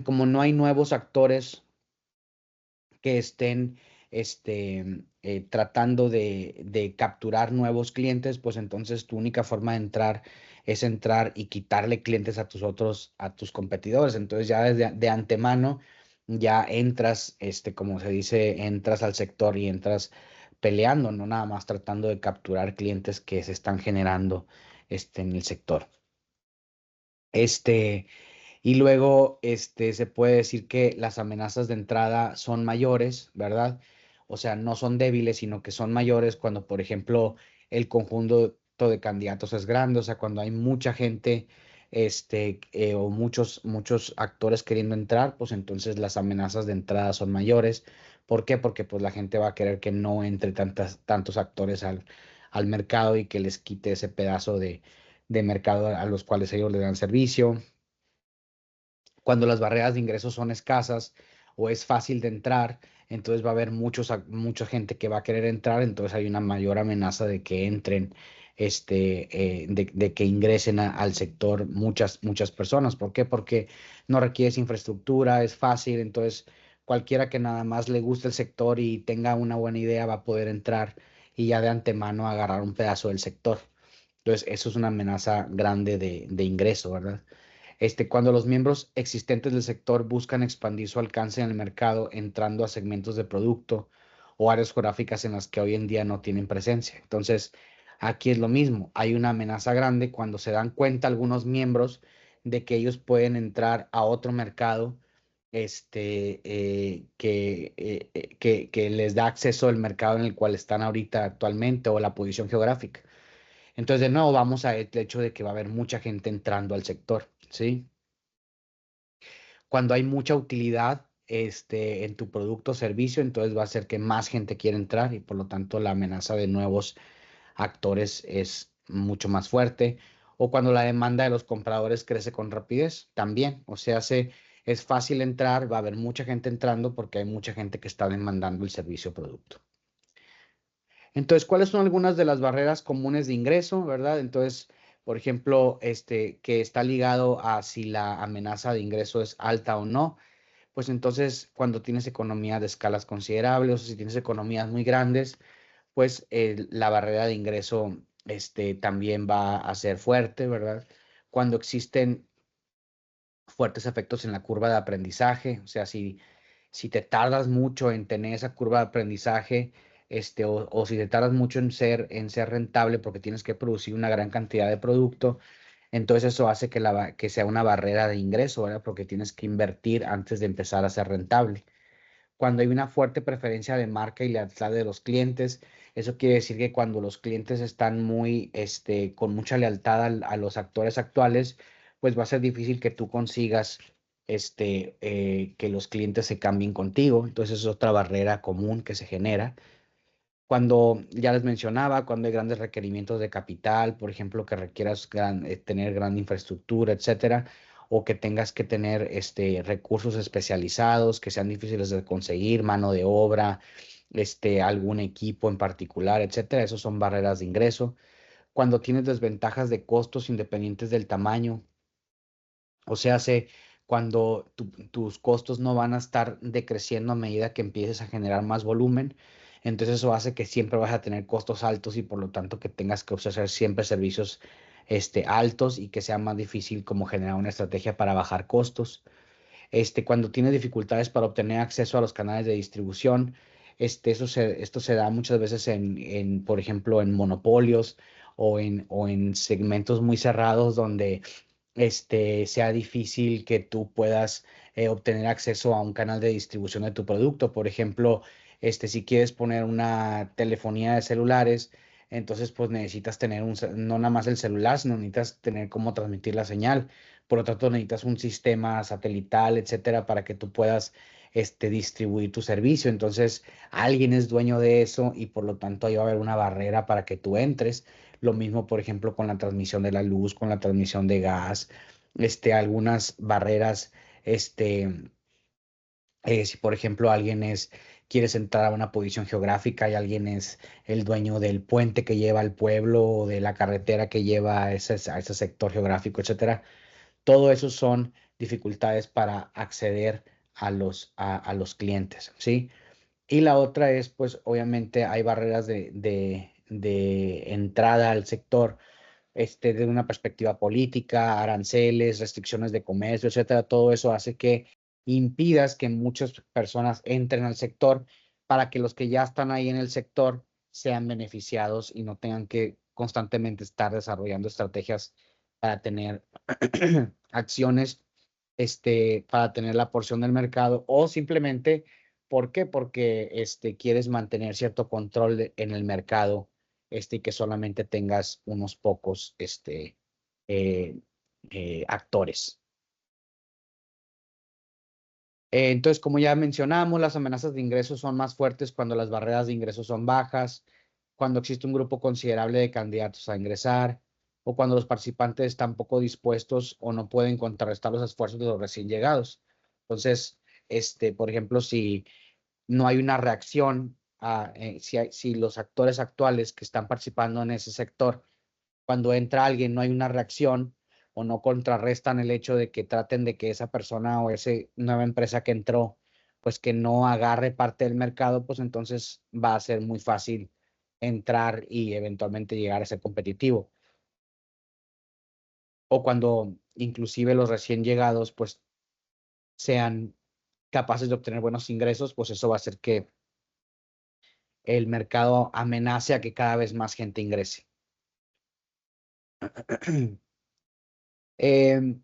A: no hay nuevos actores que estén tratando de capturar nuevos clientes, pues entonces tu única forma de entrar es entrar y quitarle clientes a tus competidores. Entonces ya desde de antemano ya entras, como se dice, entras al sector y entras peleando, no nada más tratando de capturar clientes que se están generando en el sector. Este, Y luego, se puede decir que las amenazas de entrada son mayores, ¿verdad? O sea, no son débiles, sino que son mayores cuando, por ejemplo, el conjunto de candidatos es grande, o sea, cuando hay mucha gente, o muchos actores queriendo entrar, pues entonces las amenazas de entrada son mayores. ¿Por qué? Porque pues la gente va a querer que no entre tantos actores al mercado y que les quite ese pedazo de mercado a los cuales ellos le dan servicio. Cuando las barreras de ingresos son escasas o es fácil de entrar, entonces va a haber mucha gente que va a querer entrar, entonces hay una mayor amenaza de que entren, de que ingresen al sector muchas personas. ¿Por qué? Porque no requieres infraestructura, es fácil, entonces cualquiera que nada más le guste el sector y tenga una buena idea va a poder entrar y ya de antemano agarrar un pedazo del sector. Entonces, eso es una amenaza grande de ingreso, ¿verdad? Cuando los miembros existentes del sector buscan expandir su alcance en el mercado, entrando a segmentos de producto o áreas geográficas en las que hoy en día no tienen presencia. Entonces, aquí es lo mismo. Hay una amenaza grande cuando se dan cuenta algunos miembros de que ellos pueden entrar a otro mercado, que les da acceso al mercado en el cual están ahorita actualmente o la posición geográfica. Entonces, de nuevo, vamos al hecho de que va a haber mucha gente entrando al sector, ¿sí? Cuando hay mucha utilidad, en tu producto o servicio, entonces va a hacer que más gente quiera entrar y por lo tanto la amenaza de nuevos actores es mucho más fuerte. O cuando la demanda de los compradores crece con rapidez, también. O sea, es fácil entrar, va a haber mucha gente entrando porque hay mucha gente que está demandando el servicio o producto. Entonces, ¿cuáles son algunas de las barreras comunes de ingreso, verdad? Entonces, por ejemplo, que está ligado a si la amenaza de ingreso es alta o no. Pues entonces cuando tienes economía de escalas considerables o si tienes economías muy grandes, pues la barrera de ingreso, también va a ser fuerte, ¿verdad? Cuando existen fuertes efectos en la curva de aprendizaje, o sea, si te tardas mucho en tener esa curva de aprendizaje, o si te tardas mucho en ser rentable porque tienes que producir una gran cantidad de producto, entonces eso hace que sea una barrera de ingreso, ¿verdad? Porque tienes que invertir antes de empezar a ser rentable. Cuando hay una fuerte preferencia de marca y lealtad de los clientes, eso quiere decir que cuando los clientes están con mucha lealtad a los actores actuales, pues va a ser difícil que tú consigas, que los clientes se cambien contigo. Entonces es otra barrera común que se genera. Cuando ya les mencionaba, cuando hay grandes requerimientos de capital, por ejemplo, que requieras tener gran infraestructura, etcétera, o que tengas que tener recursos especializados que sean difíciles de conseguir, mano de obra, algún equipo en particular, etcétera, esos son barreras de ingreso. Cuando tienes desventajas de costos independientes del tamaño, o sea, cuando tus costos no van a estar decreciendo a medida que empieces a generar más volumen, entonces eso hace que siempre vas a tener costos altos y por lo tanto que tengas que ofrecer siempre servicios, altos y que sea más difícil como generar una estrategia para bajar costos. Cuando tienes dificultades para obtener acceso a los canales de distribución, esto se da muchas veces por ejemplo, en monopolios o en segmentos muy cerrados donde sea difícil que tú puedas obtener acceso a un canal de distribución de tu producto. Por ejemplo, si quieres poner una telefonía de celulares, entonces pues necesitas tener no nada más el celular, sino necesitas tener cómo transmitir la señal. Por lo tanto, necesitas un sistema satelital, etcétera, para que tú puedas distribuir tu servicio. Entonces, alguien es dueño de eso y por lo tanto ahí va a haber una barrera para que tú entres. Lo mismo, por ejemplo, con la transmisión de la luz, con la transmisión de gas, algunas barreras, si por ejemplo quieres entrar a una posición geográfica y alguien es el dueño del puente que lleva al pueblo o de la carretera que lleva a ese sector geográfico, etcétera. Todo eso son dificultades para acceder a los clientes, ¿sí? Y la otra es, pues, obviamente hay barreras de entrada al sector, desde una perspectiva política, aranceles, restricciones de comercio, etcétera. Todo eso hace que impidas que muchas personas entren al sector para que los que ya están ahí en el sector sean beneficiados y no tengan que constantemente estar desarrollando estrategias para tener acciones para tener la porción del mercado, o simplemente, ¿por qué? Porque quieres mantener cierto control en el mercado, y que solamente tengas unos pocos eh, actores. Entonces, como ya mencionamos, las amenazas de ingresos son más fuertes cuando las barreras de ingresos son bajas, cuando existe un grupo considerable de candidatos a ingresar, o cuando los participantes están poco dispuestos o no pueden contrarrestar los esfuerzos de los recién llegados. Entonces, por ejemplo, si no hay una reacción si los actores actuales que están participando en ese sector, cuando entra alguien, no hay una reacción o no contrarrestan el hecho de que traten de que esa persona o esa nueva empresa que entró, pues que no agarre parte del mercado, pues entonces va a ser muy fácil entrar y eventualmente llegar a ser competitivo. O cuando inclusive los recién llegados, pues sean capaces de obtener buenos ingresos, pues eso va a hacer que el mercado amenace a que cada vez más gente ingrese. Em,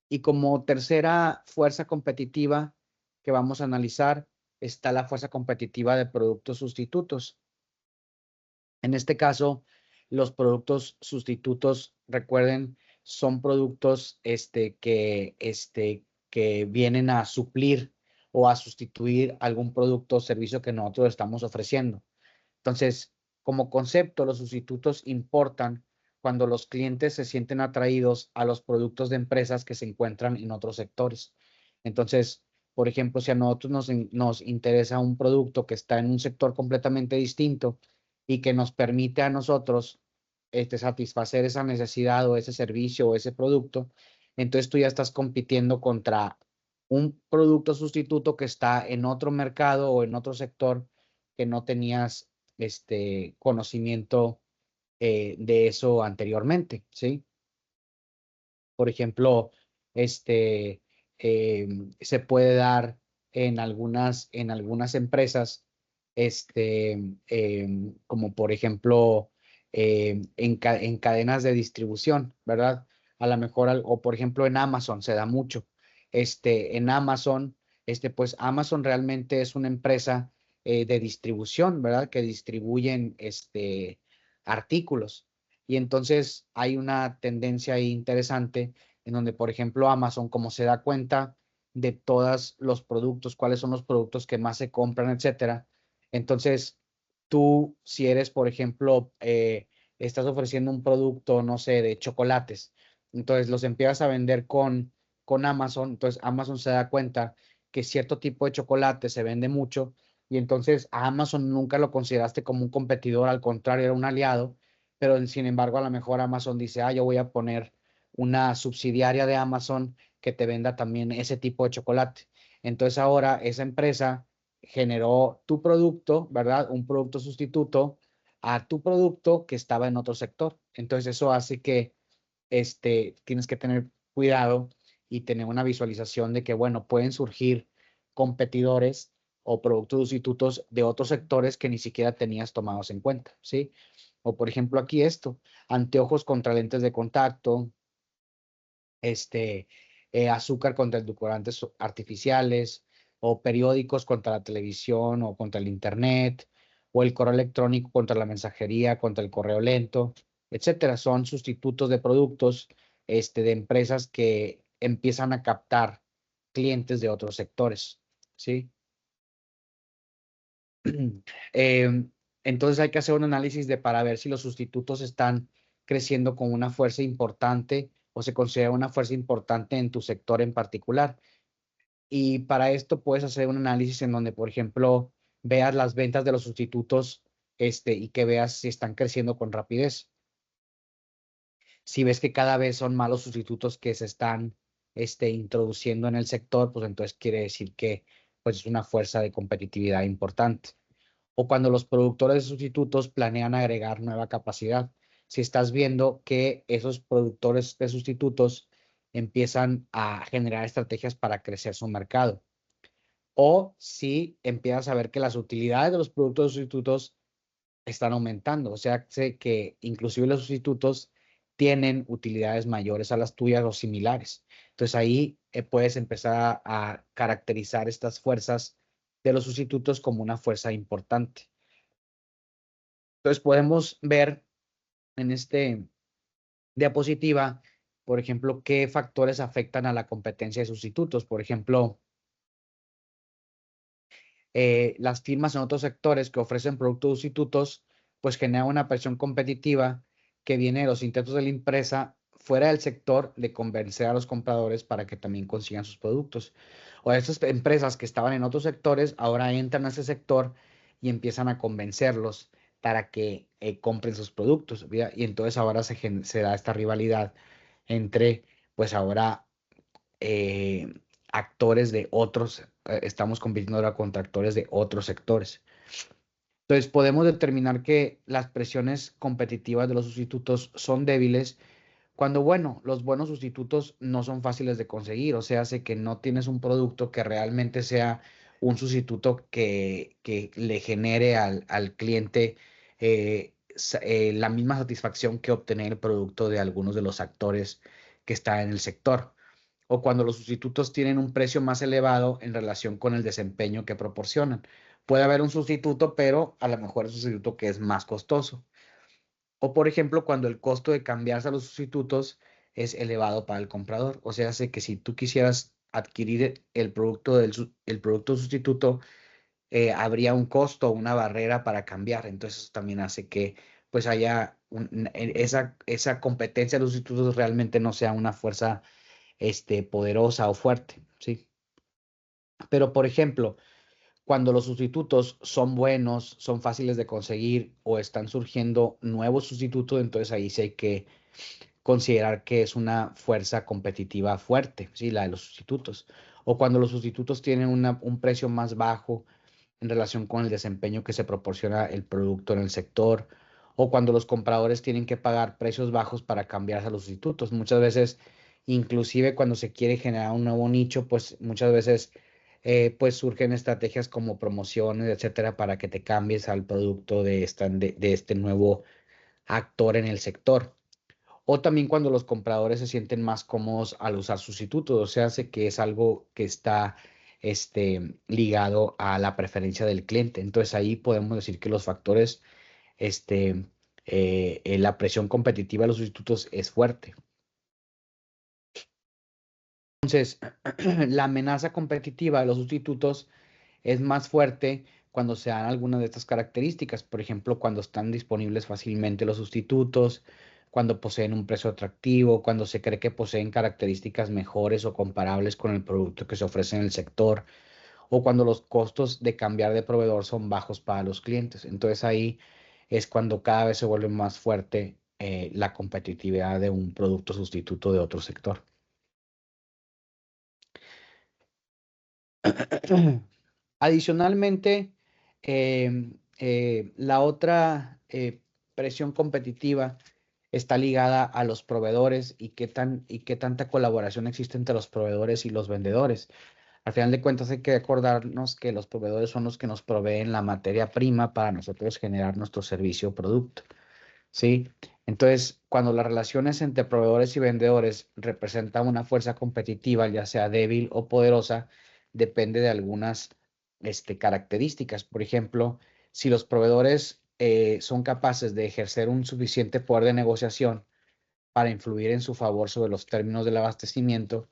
A: y como tercera fuerza competitiva que vamos a analizar está la fuerza competitiva de productos sustitutos. En este caso, los productos sustitutos, recuerden, son productos que vienen a suplir o a sustituir algún producto o servicio que nosotros estamos ofreciendo. Entonces, como concepto, los sustitutos importan cuando los clientes se sienten atraídos a los productos de empresas que se encuentran en otros sectores. Entonces, por ejemplo, si a nosotros nos interesa un producto que está en un sector completamente distinto y que nos permite a nosotros satisfacer esa necesidad o ese servicio o ese producto, entonces tú ya estás compitiendo contra un producto sustituto que está en otro mercado o en otro sector que no tenías conocimiento de eso anteriormente, ¿sí? Por ejemplo, este, se puede dar en algunas empresas, como por ejemplo, en cadenas de distribución, ¿verdad? A lo mejor, o por ejemplo en Amazon se da mucho. En Amazon, pues Amazon realmente es una empresa de distribución, ¿verdad? Que distribuyen, artículos. Y entonces hay una tendencia ahí interesante en donde, por ejemplo, Amazon, como se da cuenta de todos los productos, cuáles son los productos que más se compran, etcétera. Entonces, tú, si eres, por ejemplo, estás ofreciendo un producto, no sé, de chocolates, entonces los empiezas a vender con Amazon, entonces Amazon se da cuenta que cierto tipo de chocolate se vende mucho y entonces a Amazon nunca lo consideraste como un competidor, al contrario, era un aliado, pero sin embargo a lo mejor Amazon dice, yo voy a poner una subsidiaria de Amazon que te venda también ese tipo de chocolate. Entonces ahora esa empresa generó tu producto, ¿verdad? Un producto sustituto a tu producto que estaba en otro sector. Entonces eso hace que tienes que tener cuidado y tener una visualización de que, bueno, pueden surgir competidores o productos sustitutos de otros sectores que ni siquiera tenías tomados en cuenta, ¿sí? O por ejemplo aquí esto, anteojos contra lentes de contacto, azúcar contra edulcorantes artificiales, o periódicos contra la televisión o contra el internet, o el correo electrónico contra la mensajería, contra el correo lento, etcétera. Son sustitutos de productos, de empresas que empiezan a captar clientes de otros sectores, ¿sí? Em, entonces hay que hacer un análisis para ver si los sustitutos están creciendo con una fuerza importante o se considera una fuerza importante en tu sector en particular. Y para esto puedes hacer un análisis en donde, por ejemplo, veas las ventas de los sustitutos, y que veas si están creciendo con rapidez. Si ves que cada vez son malos sustitutos que se están, introduciendo en el sector, pues entonces quiere decir que pues, es una fuerza de competitividad importante. O cuando los productores de sustitutos planean agregar nueva capacidad. Si estás viendo que esos productores de sustitutos empiezan a generar estrategias para crecer su mercado. O si empiezas a ver que las utilidades de los productos de sustitutos están aumentando. O sea, sé que inclusive los sustitutos tienen utilidades mayores a las tuyas o similares. Entonces ahí puedes empezar a caracterizar estas fuerzas de los sustitutos como una fuerza importante. Entonces podemos ver en este diapositiva, por ejemplo, qué factores afectan a la competencia de sustitutos. Por ejemplo, las firmas en otros sectores que ofrecen productos sustitutos, pues generan una presión competitiva que viene de los intentos de la empresa fuera del sector de convencer a los compradores para que también consigan sus productos. O estas empresas que estaban en otros sectores ahora entran a ese sector y empiezan a convencerlos para que compren sus productos. ¿Verdad? Y entonces ahora se da esta rivalidad entre, pues ahora eh, actores de otros, estamos compitiendo ahora contra actores de otros sectores. Entonces podemos determinar que las presiones competitivas de los sustitutos son débiles cuando, bueno, los buenos sustitutos no son fáciles de conseguir, o sea, hace que no tienes un producto que realmente sea un sustituto que le genere al cliente la misma satisfacción que obtener el producto de algunos de los actores que están en el sector o cuando los sustitutos tienen un precio más elevado en relación con el desempeño que proporcionan. Puede haber un sustituto, pero a lo mejor es un sustituto que es más costoso. O por ejemplo, cuando el costo de cambiarse a los sustitutos es elevado para el comprador. O sea, hace que si tú quisieras adquirir el producto el producto sustituto, habría un costo, una barrera para cambiar. Entonces, eso también hace que pues haya esa competencia de los sustitutos realmente no sea una fuerza poderosa o fuerte, ¿sí? Pero, por ejemplo, cuando los sustitutos son buenos, son fáciles de conseguir o están surgiendo nuevos sustitutos, entonces ahí sí hay que considerar que es una fuerza competitiva fuerte, ¿sí? La de los sustitutos. O cuando los sustitutos tienen un precio más bajo en relación con el desempeño que se proporciona el producto en el sector, o cuando los compradores tienen que pagar precios bajos para cambiarse a los sustitutos. Muchas veces, inclusive cuando se quiere generar un nuevo nicho, pues muchas veces pues surgen estrategias como promociones, etcétera, para que te cambies al producto de este nuevo actor en el sector. O también cuando los compradores se sienten más cómodos al usar sustitutos, o sea, hace que es algo que está ligado a la preferencia del cliente. Entonces ahí podemos decir que los factores, este, la presión competitiva de los sustitutos es fuerte. Entonces, la amenaza competitiva de los sustitutos es más fuerte cuando se dan algunas de estas características, por ejemplo, cuando están disponibles fácilmente los sustitutos, cuando poseen un precio atractivo, cuando se cree que poseen características mejores o comparables con el producto que se ofrece en el sector, o cuando los costos de cambiar de proveedor son bajos para los clientes. Entonces ahí es cuando cada vez se vuelve más fuerte la competitividad de un producto sustituto de otro sector. Adicionalmente, la otra presión competitiva está ligada a los proveedores y qué tanta colaboración existe entre los proveedores y los vendedores. Al final de cuentas hay que acordarnos que los proveedores son los que nos proveen la materia prima para nosotros generar nuestro servicio o producto. ¿Sí? Entonces, cuando las relaciones entre proveedores y vendedores representan una fuerza competitiva, ya sea débil o poderosa, depende de algunas características. Por ejemplo, si los proveedores son capaces de ejercer un suficiente poder de negociación para influir en su favor sobre los términos del abastecimiento,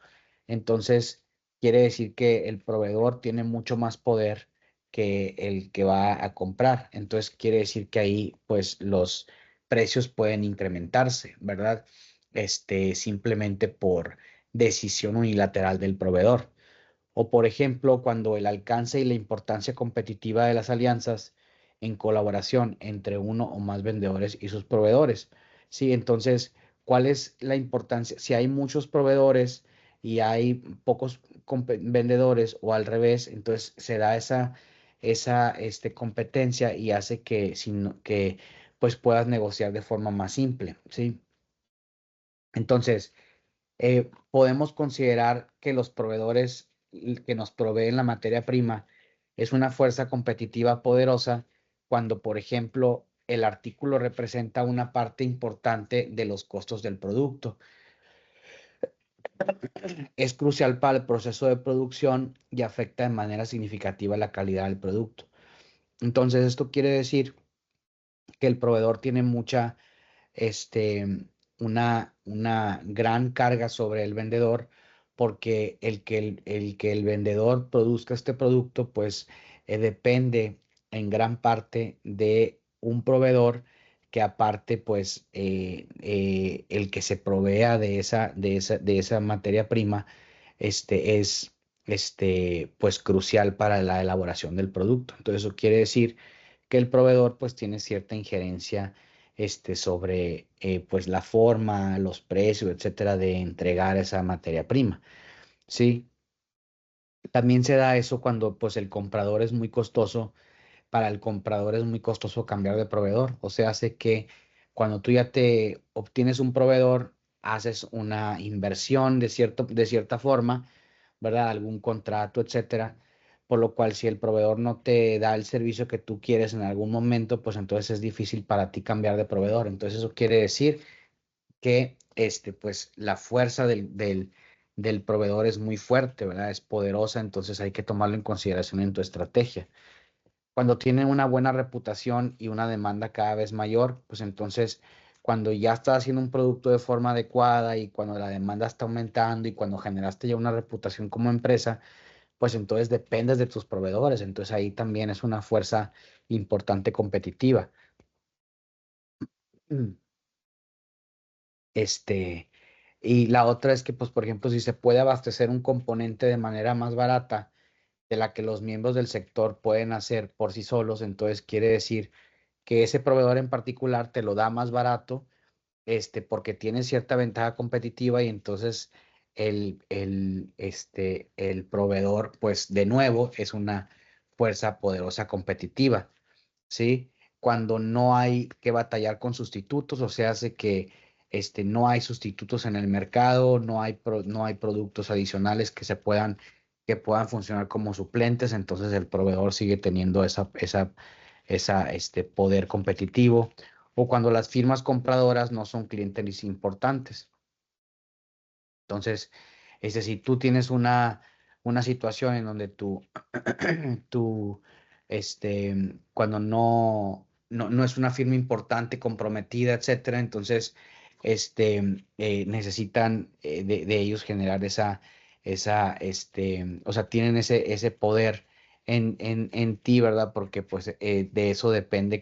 A: entonces quiere decir que el proveedor tiene mucho más poder que el que va a comprar. Entonces quiere decir que ahí pues los precios pueden incrementarse, ¿verdad? Simplemente por decisión unilateral del proveedor. O por ejemplo, cuando el alcance y la importancia competitiva de las alianzas en colaboración entre uno o más vendedores y sus proveedores. Sí, entonces, ¿cuál es la importancia? Si hay muchos proveedores y hay pocos vendedores o al revés, entonces se da esa competencia y hace que pues puedas negociar de forma más simple, ¿sí? Entonces, podemos considerar que los proveedores que nos proveen la materia prima es una fuerza competitiva poderosa cuando, por ejemplo, el artículo representa una parte importante de los costos del producto. es crucial para el proceso de producción y afecta de manera significativa la calidad del producto. Entonces, esto quiere decir que el proveedor tiene este, una gran carga sobre el vendedor, porque el que el vendedor produzca este producto, pues depende en gran parte de un proveedor que aparte, pues el que se provea de esa materia prima, es pues crucial para la elaboración del producto. Entonces, eso quiere decir que el proveedor pues tiene cierta injerencia sobre pues la forma, los precios, etcétera, de entregar esa materia prima, ¿sí? También se da eso cuando pues el comprador es muy costoso, para el comprador es muy costoso cambiar de proveedor, o sea, hace que cuando tú ya te obtienes un proveedor, haces una inversión de cierta forma, ¿verdad? Algún contrato, etcétera. Por lo cual, si el proveedor no te da el servicio que tú quieres en algún momento, pues entonces es difícil para ti cambiar de proveedor. Entonces, eso quiere decir que pues la fuerza del proveedor es muy fuerte, ¿verdad? Es poderosa, entonces hay que tomarlo en consideración en tu estrategia. Cuando tienen una buena reputación y una demanda cada vez mayor, pues entonces cuando ya estás haciendo un producto de forma adecuada y cuando la demanda está aumentando y cuando generaste ya una reputación como empresa, pues entonces dependes de tus proveedores. Entonces ahí también es una fuerza importante competitiva. Mm. Este, y la otra es que, pues, por ejemplo, si se puede abastecer un componente de manera más barata de la que los miembros del sector pueden hacer por sí solos, entonces quiere decir que ese proveedor en particular te lo da más barato, porque tiene cierta ventaja competitiva y entonces el proveedor, pues de nuevo, es una fuerza poderosa competitiva, ¿sí? Cuando no hay que batallar con sustitutos, o sea, hace que no hay sustitutos en el mercado, no hay productos adicionales que puedan funcionar como suplentes, entonces el proveedor sigue teniendo poder competitivo, o cuando las firmas compradoras no son clientes importantes. Entonces, si tú tienes una situación en donde tú, cuando no es una firma importante, comprometida, etcétera, entonces, necesitan de ellos generar o sea, tienen ese poder en ti, ¿verdad? Porque pues de eso depende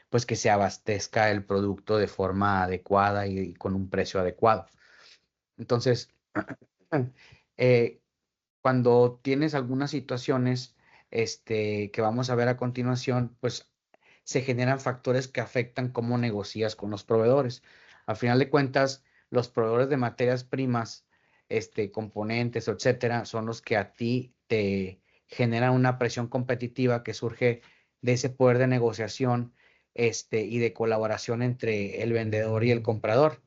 A: pues que se abastezca el producto de forma adecuada y con un precio adecuado. Entonces, eh, cuando tienes algunas situaciones, que vamos a ver a continuación, pues se generan factores que afectan cómo negocias con los proveedores. Al final de cuentas, los proveedores de materias primas, componentes, etcétera, son los que a ti te generan una presión competitiva que surge de ese poder de negociación, y de colaboración entre el vendedor y el comprador.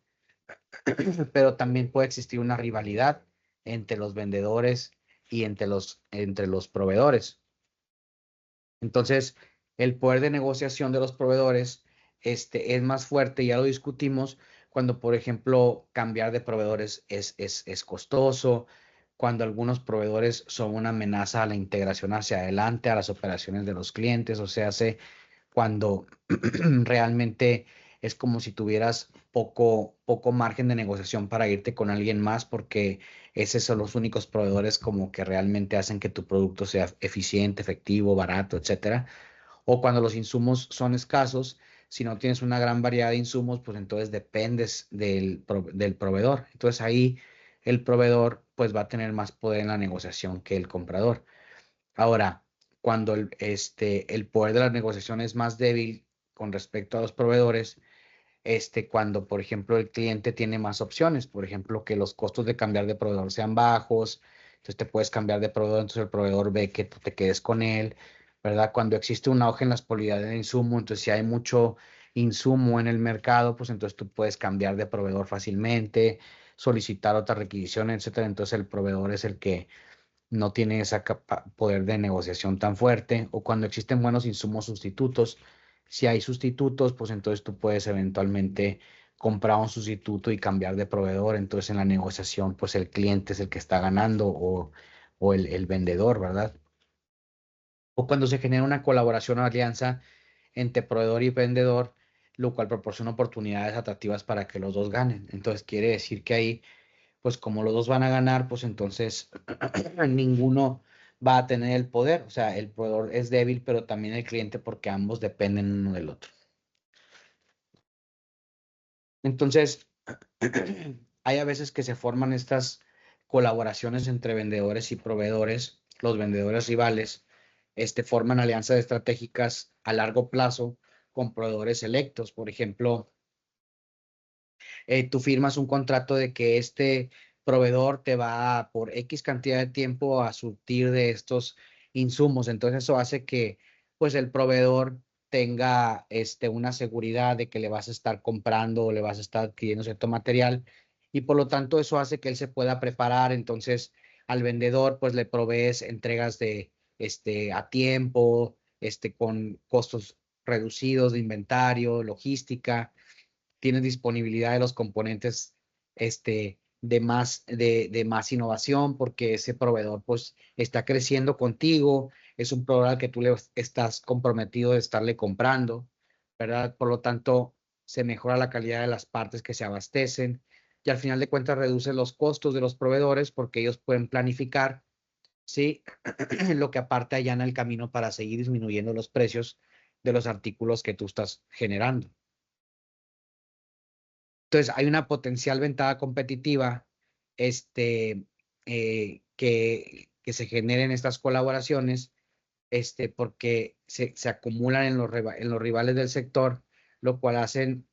A: Pero también puede existir una rivalidad entre los vendedores y entre los proveedores. Entonces, el poder de negociación de los proveedores es más fuerte, ya lo discutimos, cuando, por ejemplo, cambiar de proveedores es costoso, cuando algunos proveedores son una amenaza a la integración hacia adelante, a las operaciones de los clientes, o sea, cuando realmente es como si tuvieras poco margen de negociación para irte con alguien más, porque esos son los únicos proveedores como que realmente hacen que tu producto sea eficiente, efectivo, barato, etcétera. O cuando los insumos son escasos, si no tienes una gran variedad de insumos, pues entonces dependes del proveedor. Entonces ahí el proveedor pues va a tener más poder en la negociación que el comprador. Ahora, cuando el poder de la negociación es más débil con respecto a los proveedores, cuando, por ejemplo, el cliente tiene más opciones, por ejemplo, que los costos de cambiar de proveedor sean bajos, entonces te puedes cambiar de proveedor, entonces el proveedor ve que tú te quedes con él, ¿verdad? Cuando existe un auge en las pólizas de insumo, entonces si hay mucho insumo en el mercado, pues entonces tú puedes cambiar de proveedor fácilmente, solicitar otras requisiciones, etcétera. Entonces el proveedor es el que no tiene ese poder de negociación tan fuerte, o cuando existen buenos insumos sustitutos. Si hay sustitutos, pues entonces tú puedes eventualmente comprar un sustituto y cambiar de proveedor. Entonces en la negociación, pues el cliente es el que está ganando o el vendedor, ¿verdad? O cuando se genera una colaboración o alianza entre proveedor y vendedor, lo cual proporciona oportunidades atractivas para que los dos ganen. Entonces quiere decir que ahí, pues como los dos van a ganar, pues entonces ninguno va a tener el poder. O sea, el proveedor es débil, pero también el cliente porque ambos dependen uno del otro. Entonces, hay a veces que se forman estas colaboraciones entre vendedores y proveedores, los vendedores rivales, forman alianzas estratégicas a largo plazo con proveedores selectos. Por ejemplo, tú firmas un contrato de que este proveedor te va por X cantidad de tiempo a surtir de estos insumos. Entonces eso hace que pues el proveedor tenga una seguridad de que le vas a estar comprando o le vas a estar adquiriendo cierto material y por lo tanto eso hace que él se pueda preparar. Entonces al vendedor pues le provees entregas de a tiempo, con costos reducidos de inventario, logística, tienes disponibilidad de los componentes de más innovación porque ese proveedor pues está creciendo contigo, es un proveedor al que tú le estás comprometido de estarle comprando, ¿verdad? Por lo tanto, se mejora la calidad de las partes que se abastecen y al final de cuentas reduce los costos de los proveedores porque ellos pueden planificar, ¿sí? Lo que aparte allana el camino para seguir disminuyendo los precios de los artículos que tú estás generando. Entonces, hay una potencial ventaja competitiva que se generen estas colaboraciones porque se acumulan en los rivales del sector, lo cual hacen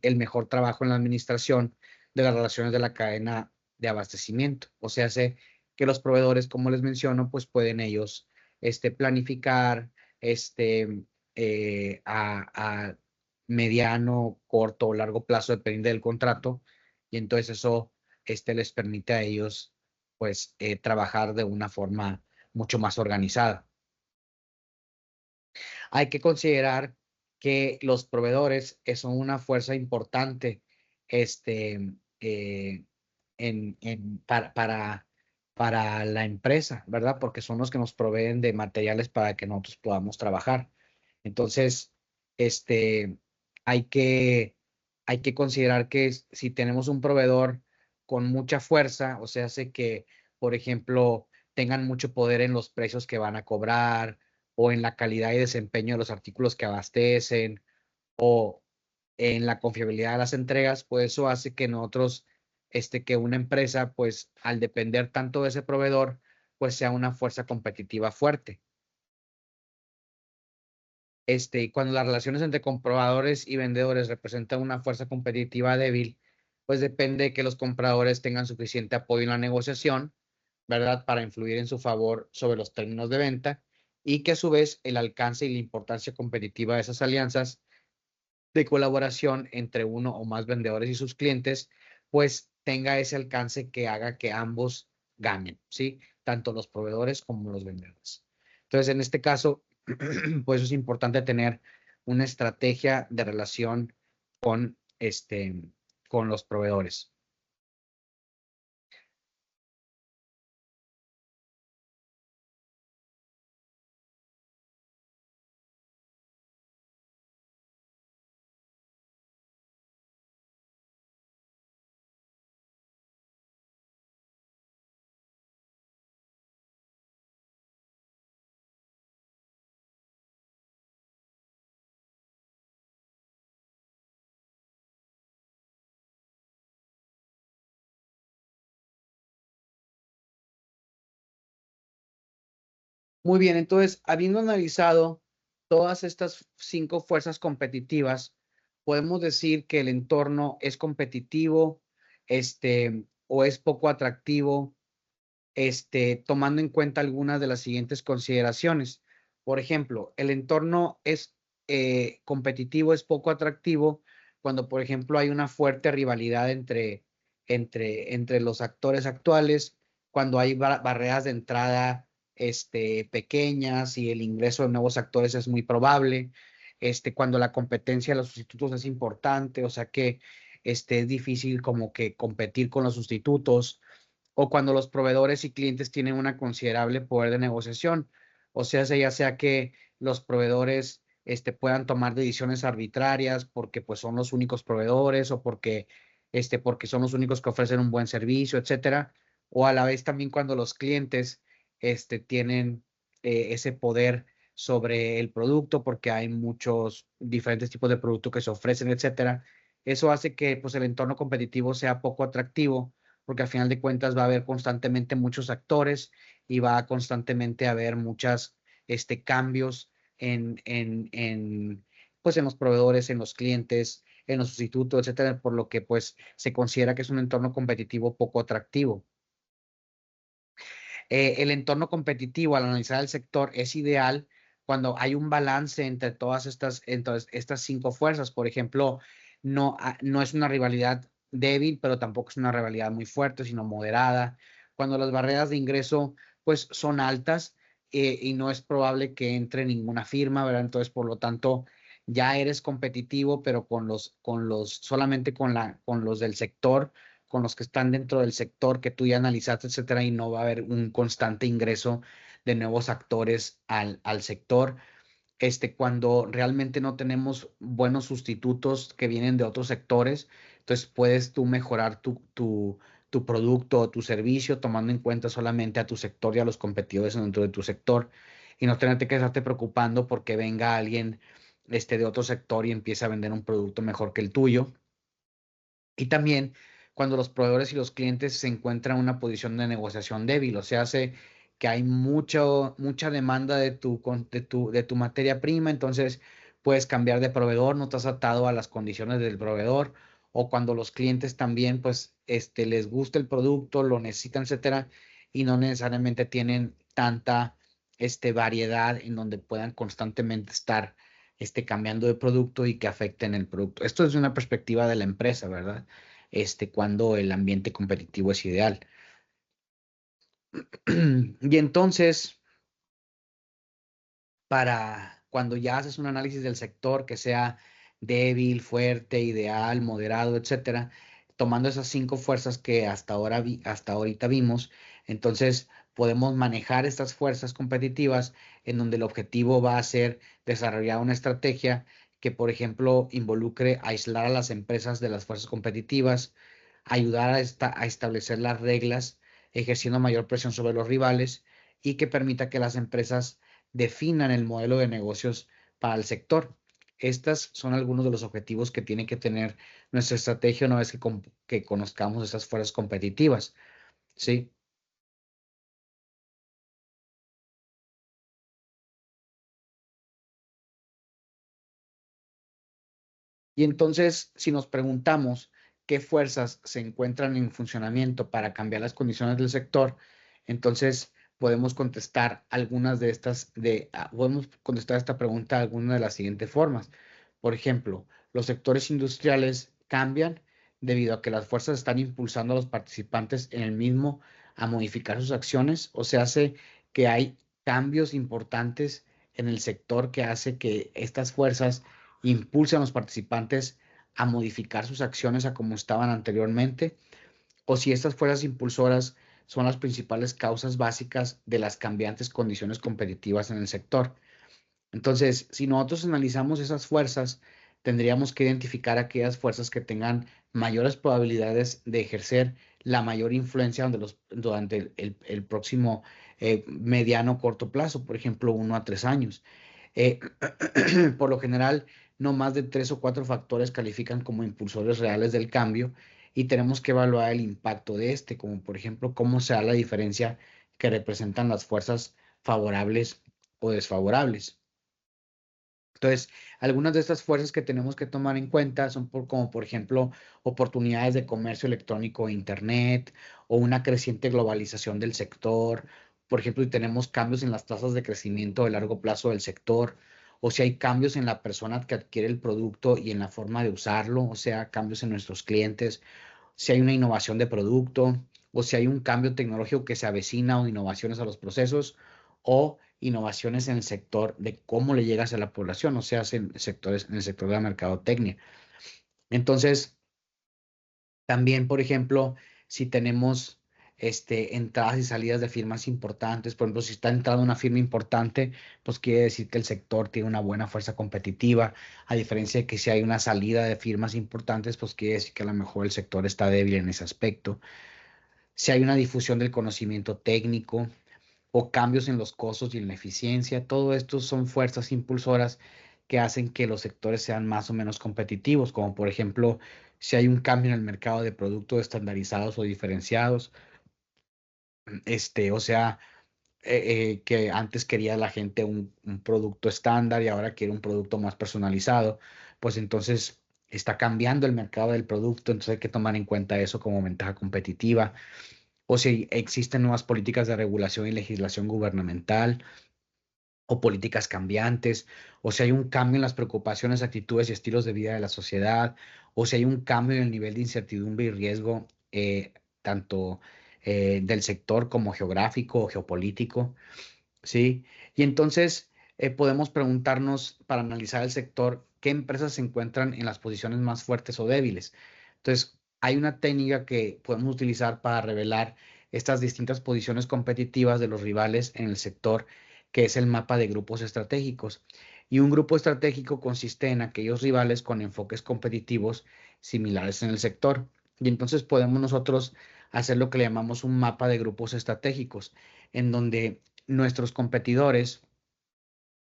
A: el mejor trabajo en la administración de las relaciones de la cadena de abastecimiento. O sea, hace que los proveedores, como les menciono, pues pueden ellos planificar a mediano, corto o largo plazo, dependiendo del contrato, y entonces eso les permite a ellos pues trabajar de una forma mucho más organizada. Hay que considerar que los proveedores son una fuerza importante este, eh, para la empresa, ¿verdad? Porque son los que nos proveen de materiales para que nosotros podamos trabajar. Entonces, este, hay que, hay que considerar que si tenemos un proveedor con mucha fuerza, o sea, hace que, por ejemplo, tengan mucho poder en los precios que van a cobrar, o en la calidad y desempeño de los artículos que abastecen o en la confiabilidad de las entregas, pues eso hace que nosotros, que una empresa, pues al depender tanto de ese proveedor, pues sea una fuerza competitiva fuerte. Y cuando las relaciones entre compradores y vendedores representan una fuerza competitiva débil, pues depende de que los compradores tengan suficiente apoyo en la negociación, ¿verdad? Para influir en su favor sobre los términos de venta y que a su vez el alcance y la importancia competitiva de esas alianzas de colaboración entre uno o más vendedores y sus clientes, pues tenga ese alcance que haga que ambos ganen, ¿sí? Tanto los proveedores como los vendedores. Entonces, en este caso, pues es importante tener una estrategia de relación con, con los proveedores. Muy bien, entonces, habiendo analizado todas estas 5 fuerzas competitivas, podemos decir que el entorno es competitivo, o es poco atractivo, tomando en cuenta algunas de las siguientes consideraciones. Por ejemplo, el entorno es competitivo, es poco atractivo cuando, por ejemplo, hay una fuerte rivalidad entre los actores actuales, cuando hay barreras de entrada pequeñas y el ingreso de nuevos actores es muy probable, cuando la competencia de los sustitutos es importante, o sea que
B: es difícil como que competir con los sustitutos, o cuando los proveedores y clientes tienen una considerable poder de negociación. O sea, ya sea que los proveedores puedan tomar decisiones arbitrarias porque pues son los únicos proveedores, o porque son los únicos que ofrecen un buen servicio, etcétera. O a la vez también cuando los clientes tienen ese poder sobre el producto porque hay muchos diferentes tipos de productos que se ofrecen, etcétera. Eso hace que pues el entorno competitivo sea poco atractivo, porque al final de cuentas va a haber constantemente muchos actores y va a constantemente haber muchas cambios pues en los proveedores, en los clientes, en los sustitutos, etcétera, por lo que pues se considera que es un entorno competitivo poco atractivo. El entorno competitivo al analizar el sector es ideal cuando hay un balance entre estas cinco fuerzas. Por ejemplo, no es una rivalidad débil, pero tampoco es una rivalidad muy fuerte, sino moderada. Cuando las barreras de ingreso pues son altas, y no es probable que entre ninguna firma, ¿verdad? Entonces, por lo tanto, ya eres competitivo, pero solamente con los del sector, con los que están dentro del sector que tú ya analizaste, etcétera, y no va a haber un constante ingreso de nuevos actores al sector. Cuando realmente no tenemos buenos sustitutos que vienen de otros sectores, entonces puedes tú mejorar tu producto o tu servicio tomando en cuenta solamente a tu sector y a los competidores dentro de tu sector, y no tenerte que estarte preocupando porque venga alguien de otro sector y empiece a vender un producto mejor que el tuyo. Y también cuando los proveedores y los clientes se encuentran en una posición de negociación débil, o sea, hace que hay mucha demanda de tu materia prima, entonces puedes cambiar de proveedor, no estás atado a las condiciones del proveedor, o cuando los clientes también, pues, les gusta el producto, lo necesitan, etcétera, y no necesariamente tienen tanta, variedad en donde puedan constantemente estar cambiando de producto y que afecten el producto. Esto es una perspectiva de la empresa, ¿verdad? Cuando el ambiente competitivo es ideal. Y entonces, para cuando ya haces un análisis del sector que sea débil, fuerte, ideal, moderado, etcétera, tomando esas cinco fuerzas que hasta ahorita vimos, entonces podemos manejar estas fuerzas competitivas en donde el objetivo va a ser desarrollar una estrategia que, por ejemplo, involucre aislar a las empresas de las fuerzas competitivas, ayudar a establecer las reglas, ejerciendo mayor presión sobre los rivales, y que permita que las empresas definan el modelo de negocios para el sector. Estas son algunos de los objetivos que tiene que tener nuestra estrategia una vez que conozcamos estas fuerzas competitivas, ¿sí? Y entonces, si nos preguntamos qué fuerzas se encuentran en funcionamiento para cambiar las condiciones del sector, entonces podemos contestar podemos contestar esta pregunta de alguna de las siguientes formas. Por ejemplo, los sectores industriales cambian debido a que las fuerzas están impulsando a los participantes en el mismo a modificar sus acciones, o se hace que hay cambios importantes en el sector que hace que estas fuerzas impulsen a los participantes a modificar sus acciones a como estaban anteriormente, o si estas fuerzas impulsoras son las principales causas básicas de las cambiantes condiciones competitivas en el sector. Entonces, si nosotros analizamos esas fuerzas, tendríamos que identificar aquellas fuerzas que tengan mayores probabilidades de ejercer la mayor influencia durante el próximo mediano o corto plazo, por ejemplo, 1 a 3 años. Eh, por lo general, no más de 3 o 4 factores califican como impulsores reales del cambio, y tenemos que evaluar el impacto de como por ejemplo cómo se da la diferencia que representan las fuerzas favorables o desfavorables. Entonces, algunas de estas fuerzas que tenemos que tomar en cuenta son como por ejemplo oportunidades de comercio electrónico e Internet, o una creciente globalización del sector. Por ejemplo, si tenemos cambios en las tasas de crecimiento de largo plazo del sector, o si hay cambios en la persona que adquiere el producto y en la forma de usarlo, o sea, cambios en nuestros clientes, si hay una innovación de producto, o si hay un cambio tecnológico que se avecina, o innovaciones a los procesos, o innovaciones en el sector de cómo le llegas a la población, o sea, en el sector de la mercadotecnia. Entonces, También, por ejemplo, si tenemos entradas y salidas de firmas importantes, por ejemplo, si está entrando una firma importante, pues quiere decir que el sector tiene una buena fuerza competitiva, a diferencia de que si hay una salida de firmas importantes, pues quiere decir que a lo mejor el sector está débil en ese aspecto. Si hay una difusión del conocimiento técnico o cambios en los costos y en la eficiencia, todo esto son fuerzas impulsoras que hacen que los sectores sean más o menos competitivos, como por ejemplo, si hay un cambio en el mercado de productos estandarizados o diferenciados, o sea, que antes quería la gente un producto estándar y ahora quiere un producto más personalizado, pues entonces está cambiando el mercado del producto, entonces hay que tomar en cuenta eso como ventaja competitiva. O si existen nuevas políticas de regulación y legislación gubernamental o políticas cambiantes, o si hay un cambio en las preocupaciones, actitudes y estilos de vida de la sociedad, o si hay un cambio en el nivel de incertidumbre y riesgo, tanto del sector como geográfico o geopolítico, ¿sí? Y entonces podemos preguntarnos para analizar el sector, ¿qué empresas se encuentran en las posiciones más fuertes o débiles? Entonces, hay una técnica que podemos utilizar para revelar estas distintas posiciones competitivas de los rivales en el sector, que es el mapa de grupos estratégicos. Y un grupo estratégico consiste en aquellos rivales con enfoques competitivos similares en el sector. Y entonces podemos nosotros hacer lo que le llamamos un mapa de grupos estratégicos, en donde nuestros competidores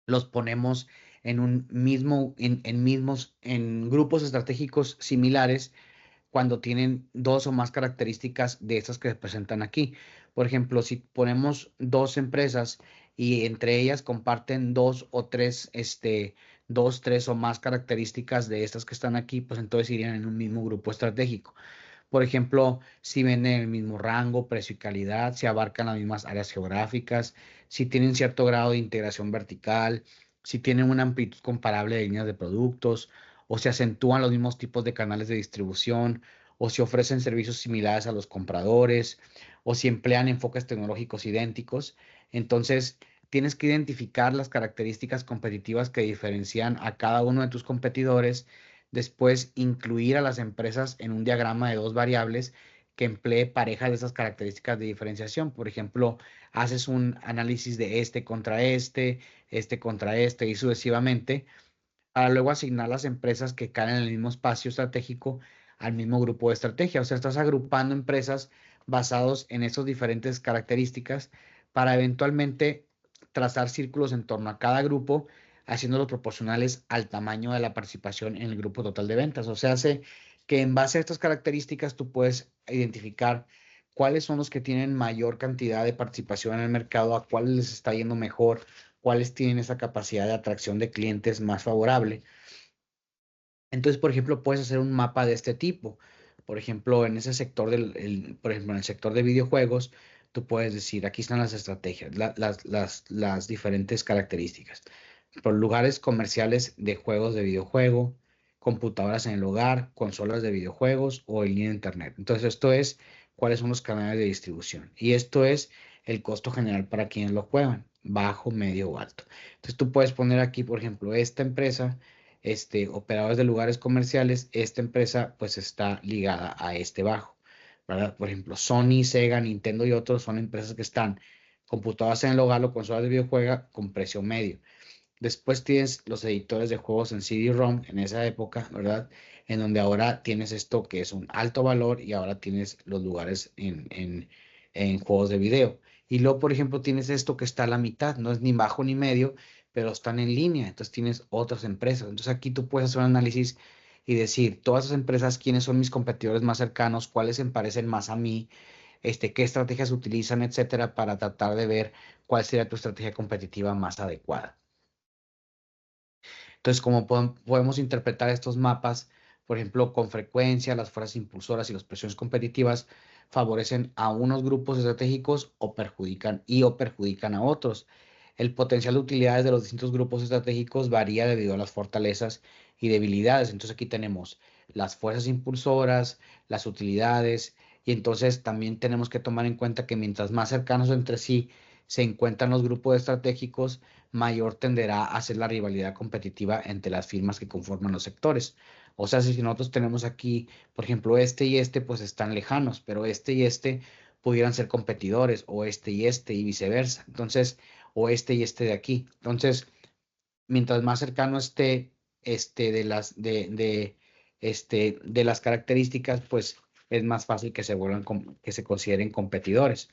B: los ponemos en un mismo, en grupos estratégicos similares cuando tienen dos o más características de estas que se presentan aquí. Por ejemplo, si ponemos dos empresas y entre ellas comparten dos o tres, dos, tres o más características de estas que están aquí, pues entonces irían en un mismo grupo estratégico. Por ejemplo, si venden el mismo rango, precio y calidad, si abarcan las mismas áreas geográficas, si tienen cierto grado de integración vertical, si tienen una amplitud comparable de líneas de productos, o si acentúan los mismos tipos de canales de distribución, o si ofrecen servicios similares a los compradores, o si emplean enfoques tecnológicos idénticos. Entonces, tienes que identificar las características competitivas que diferencian a cada uno de tus competidores. Después, incluir a las empresas en un diagrama de dos variables que emplee parejas de esas características de diferenciación. Por ejemplo, haces un análisis de este contra este y sucesivamente, para luego asignar las empresas que caen en el mismo espacio estratégico al mismo grupo de estrategia. O sea, estás agrupando empresas basados en esas diferentes características para eventualmente trazar círculos en torno a cada grupo, haciéndolos proporcionales al tamaño de la participación en el grupo total de ventas. O sea, hace que en base a estas características tú puedes identificar cuáles son los que tienen mayor cantidad de participación en el mercado, a cuáles les está yendo mejor, cuáles tienen esa capacidad de atracción de clientes más favorable. Entonces, por ejemplo, puedes hacer un mapa de este tipo. Por ejemplo, en ese sector por ejemplo, en el sector de videojuegos, tú puedes decir, aquí están las estrategias, las diferentes características. Por lugares comerciales de juegos de videojuego, computadoras en el hogar, consolas de videojuegos o en línea de internet. Entonces, esto es cuáles son los canales de distribución. Y esto es el costo general para quienes lo juegan, bajo, medio o alto. Entonces, tú puedes poner aquí, por ejemplo, esta empresa, operadores de lugares comerciales, esta empresa pues está ligada a este bajo, ¿verdad? Por ejemplo, Sony, Sega, Nintendo y otros son empresas que están computadoras en el hogar o consolas de videojuegos con precio medio. Después tienes los editores de juegos en CD-ROM en esa época, ¿verdad? En donde ahora tienes esto que es un alto valor y ahora tienes los lugares en juegos de video. Y luego, por ejemplo, tienes esto que está a la mitad, no es ni bajo ni medio, pero están en línea. Entonces tienes otras empresas. Entonces aquí tú puedes hacer un análisis y decir, todas esas empresas, quiénes son mis competidores más cercanos, cuáles se parecen más a mí, qué estrategias utilizan, etcétera, para tratar de ver cuál sería tu estrategia competitiva más adecuada. Entonces, como podemos interpretar estos mapas, por ejemplo, con frecuencia, las fuerzas impulsoras y las presiones competitivas favorecen a unos grupos estratégicos o perjudican a otros. El potencial de utilidades de los distintos grupos estratégicos varía debido a las fortalezas y debilidades. Entonces, aquí tenemos las fuerzas impulsoras, las utilidades, y entonces también tenemos que tomar en cuenta que mientras más cercanos entre sí se encuentran los grupos estratégicos, mayor tenderá a ser la rivalidad competitiva entre las firmas que conforman los sectores. O sea, si nosotros tenemos aquí, por ejemplo, este y este, pues están lejanos, pero este y este pudieran ser competidores, o este y viceversa. Entonces, o este y este de aquí. Entonces, mientras más cercano esté de las características, pues es más fácil que que se consideren competidores.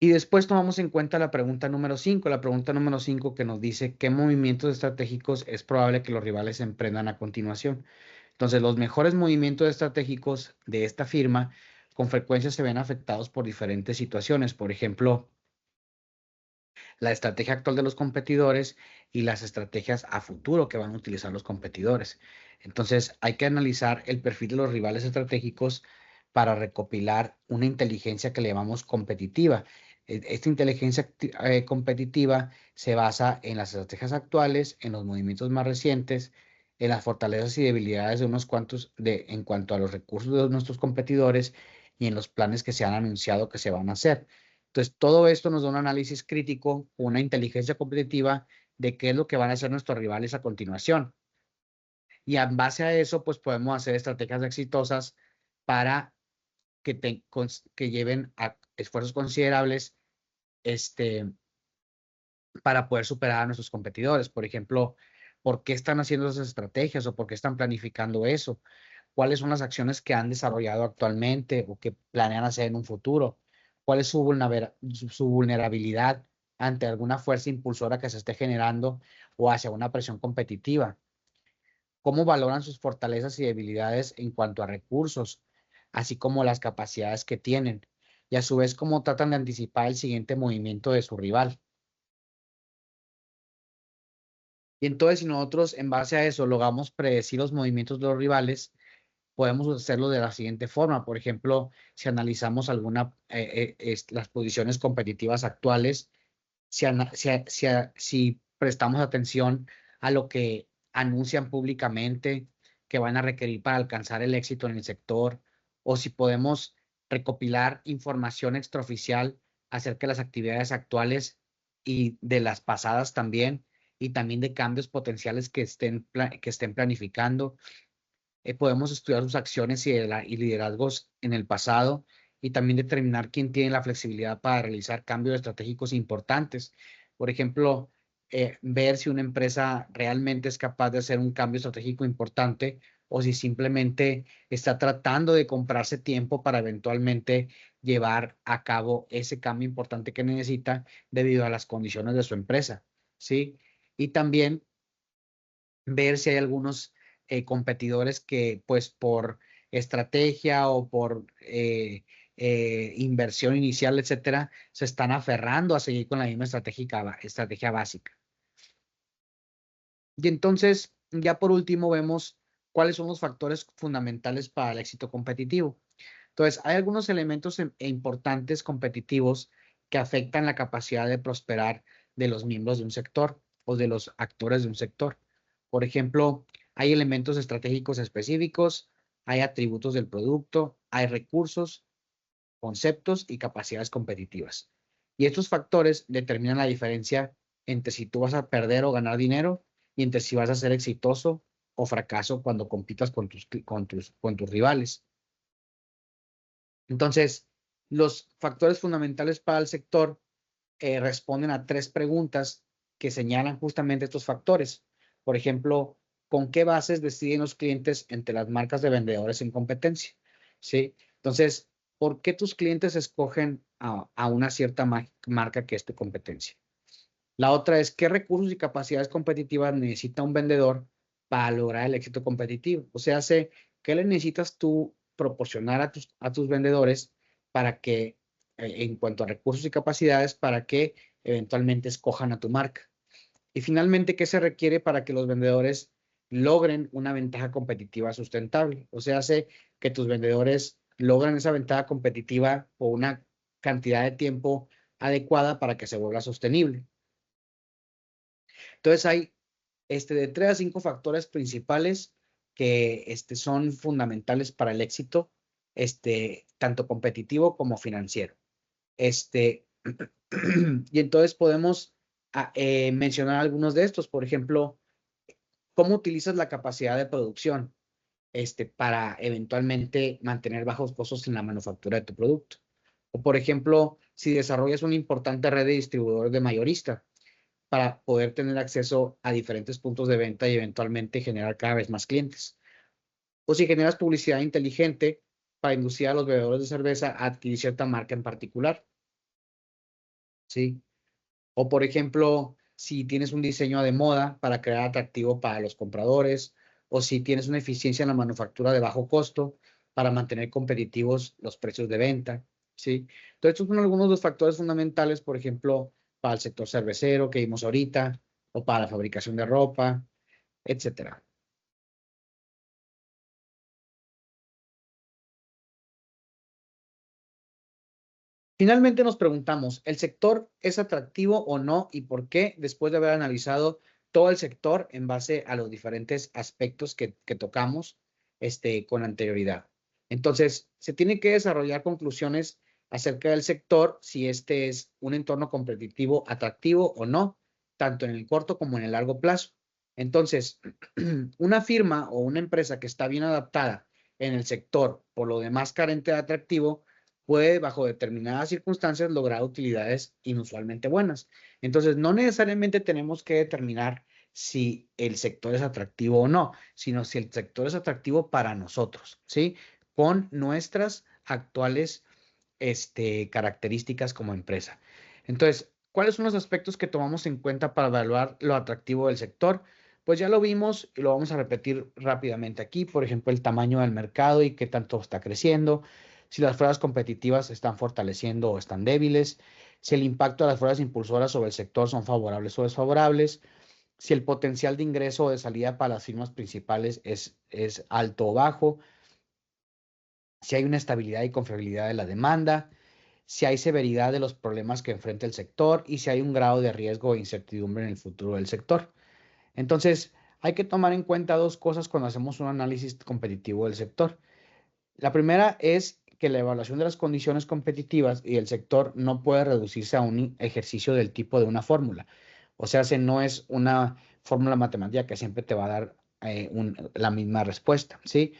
B: Y después tomamos en cuenta la pregunta número 5, que nos dice qué movimientos estratégicos es probable que los rivales emprendan a continuación. Entonces, los mejores movimientos estratégicos de esta firma con frecuencia se ven afectados por diferentes situaciones. Por ejemplo, la estrategia actual de los competidores y las estrategias a futuro que van a utilizar los competidores. Entonces, hay que analizar el perfil de los rivales estratégicos para recopilar una inteligencia que le llamamos competitiva. Esta inteligencia competitiva se basa en las estrategias actuales, en los movimientos más recientes, en las fortalezas y debilidades de unos cuantos en cuanto a los recursos de nuestros competidores y en los planes que se han anunciado que se van a hacer. Entonces, todo esto nos da un análisis crítico, una inteligencia competitiva de qué es lo que van a hacer nuestros rivales a continuación. Y en base a eso, pues podemos hacer estrategias exitosas para que lleven a esfuerzos considerables para poder superar a nuestros competidores. Por ejemplo, ¿por qué están haciendo esas estrategias o por qué están planificando eso? ¿Cuáles son las acciones que han desarrollado actualmente o que planean hacer en un futuro? ¿Cuál es su vulnerabilidad ante alguna fuerza impulsora que se esté generando o hacia una presión competitiva? ¿Cómo valoran sus fortalezas y debilidades en cuanto a recursos, así como las capacidades que tienen? Y a su vez, ¿cómo tratan de anticipar el siguiente movimiento de su rival? Y entonces, si nosotros en base a eso logramos predecir los movimientos de los rivales, podemos hacerlo de la siguiente forma. Por ejemplo, si analizamos las posiciones competitivas actuales, si prestamos atención a lo que anuncian públicamente que van a requerir para alcanzar el éxito en el sector, o si podemos recopilar información extraoficial acerca de las actividades actuales y de las pasadas también, y también de cambios potenciales que estén planificando. Podemos estudiar sus acciones y liderazgos en el pasado y también determinar quién tiene la flexibilidad para realizar cambios estratégicos importantes. Por ejemplo, ver si una empresa realmente es capaz de hacer un cambio estratégico importante o si simplemente está tratando de comprarse tiempo para eventualmente llevar a cabo ese cambio importante que necesita debido a las condiciones de su empresa, ¿sí? Y también ver si hay algunos competidores que pues por estrategia o por inversión inicial, etcétera, se están aferrando a seguir con la misma estrategia básica. Y entonces, ya por último, vemos cuáles son los factores fundamentales para el éxito competitivo. Entonces, hay algunos elementos importantes competitivos que afectan la capacidad de prosperar de los miembros de un sector o de los actores de un sector. Por ejemplo, hay elementos estratégicos específicos, hay atributos del producto, hay recursos, conceptos y capacidades competitivas. Y estos factores determinan la diferencia entre si tú vas a perder o ganar dinero y entre si vas a ser exitoso o fracaso cuando compitas con tus rivales. Entonces, los factores fundamentales para el sector responden a 3 preguntas que señalan justamente estos factores. Por ejemplo, ¿con qué bases deciden los clientes entre las marcas de vendedores en competencia? ¿Sí? Entonces, ¿por qué tus clientes escogen a una cierta marca que es tu competencia? La otra es, ¿qué recursos y capacidades competitivas necesita un vendedor para lograr el éxito competitivo? O sea, ¿qué le necesitas tú proporcionar a tus vendedores para que, en cuanto a recursos y capacidades, para que eventualmente escojan a tu marca? Y finalmente, ¿qué se requiere para que los vendedores logren una ventaja competitiva sustentable? O sea, hace que tus vendedores logren esa ventaja competitiva por una cantidad de tiempo adecuada para que se vuelva sostenible. Entonces hay de 3 a 5 factores principales que son fundamentales para el éxito, tanto competitivo como financiero. Y entonces podemos mencionar algunos de estos. Por ejemplo, cómo utilizas la capacidad de producción para eventualmente mantener bajos costos en la manufactura de tu producto. O, por ejemplo, si desarrollas una importante red de distribuidores de mayorista para poder tener acceso a diferentes puntos de venta y eventualmente generar cada vez más clientes. O si generas publicidad inteligente para inducir a los bebedores de cerveza a adquirir cierta marca en particular. ¿Sí? O, por ejemplo, si tienes un diseño de moda para crear atractivo para los compradores, o si tienes una eficiencia en la manufactura de bajo costo para mantener competitivos los precios de venta, ¿sí? Entonces, estos son algunos de los factores fundamentales, por ejemplo, para el sector cervecero que vimos ahorita, o para la fabricación de ropa, etcétera. Finalmente nos preguntamos, ¿el sector es atractivo o no y por qué después de haber analizado todo el sector en base a los diferentes aspectos que tocamos con anterioridad? Entonces, se tiene que desarrollar conclusiones acerca del sector, si este es un entorno competitivo atractivo o no, tanto en el corto como en el largo plazo. Entonces, una firma o una empresa que está bien adaptada en el sector, por lo demás carente de atractivo, puede, bajo determinadas circunstancias, lograr utilidades inusualmente buenas. Entonces, no necesariamente tenemos que determinar si el sector es atractivo o no, sino si el sector es atractivo para nosotros, ¿sí? Con nuestras actuales características como empresa. Entonces, ¿cuáles son los aspectos que tomamos en cuenta para evaluar lo atractivo del sector? Pues ya lo vimos y lo vamos a repetir rápidamente aquí. Por ejemplo, el tamaño del mercado y qué tanto está creciendo, si las fuerzas competitivas se están fortaleciendo o están débiles, si el impacto de las fuerzas impulsoras sobre el sector son favorables o desfavorables, si el potencial de ingreso o de salida para las firmas principales es alto o bajo, si hay una estabilidad y confiabilidad de la demanda, si hay severidad de los problemas que enfrenta el sector y si hay un grado de riesgo e incertidumbre en el futuro del sector. Entonces, hay que tomar en cuenta dos cosas cuando hacemos un análisis competitivo del sector. La primera es que la evaluación de las condiciones competitivas y el sector no puede reducirse a un ejercicio del tipo de una fórmula. O sea, no es una fórmula matemática que siempre te va a dar la misma respuesta, ¿sí?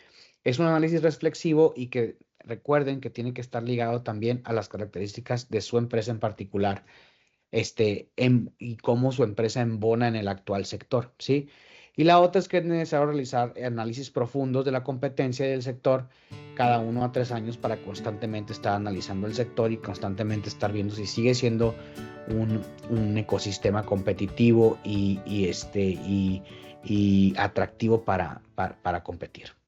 B: Es un análisis reflexivo y que recuerden que tiene que estar ligado también a las características de su empresa en particular, y cómo su empresa embona en el actual sector, ¿sí? Y la otra es que es necesario realizar análisis profundos de la competencia y del sector cada 1 a 3 años para constantemente estar analizando el sector y constantemente estar viendo si sigue siendo un ecosistema competitivo y atractivo para competir.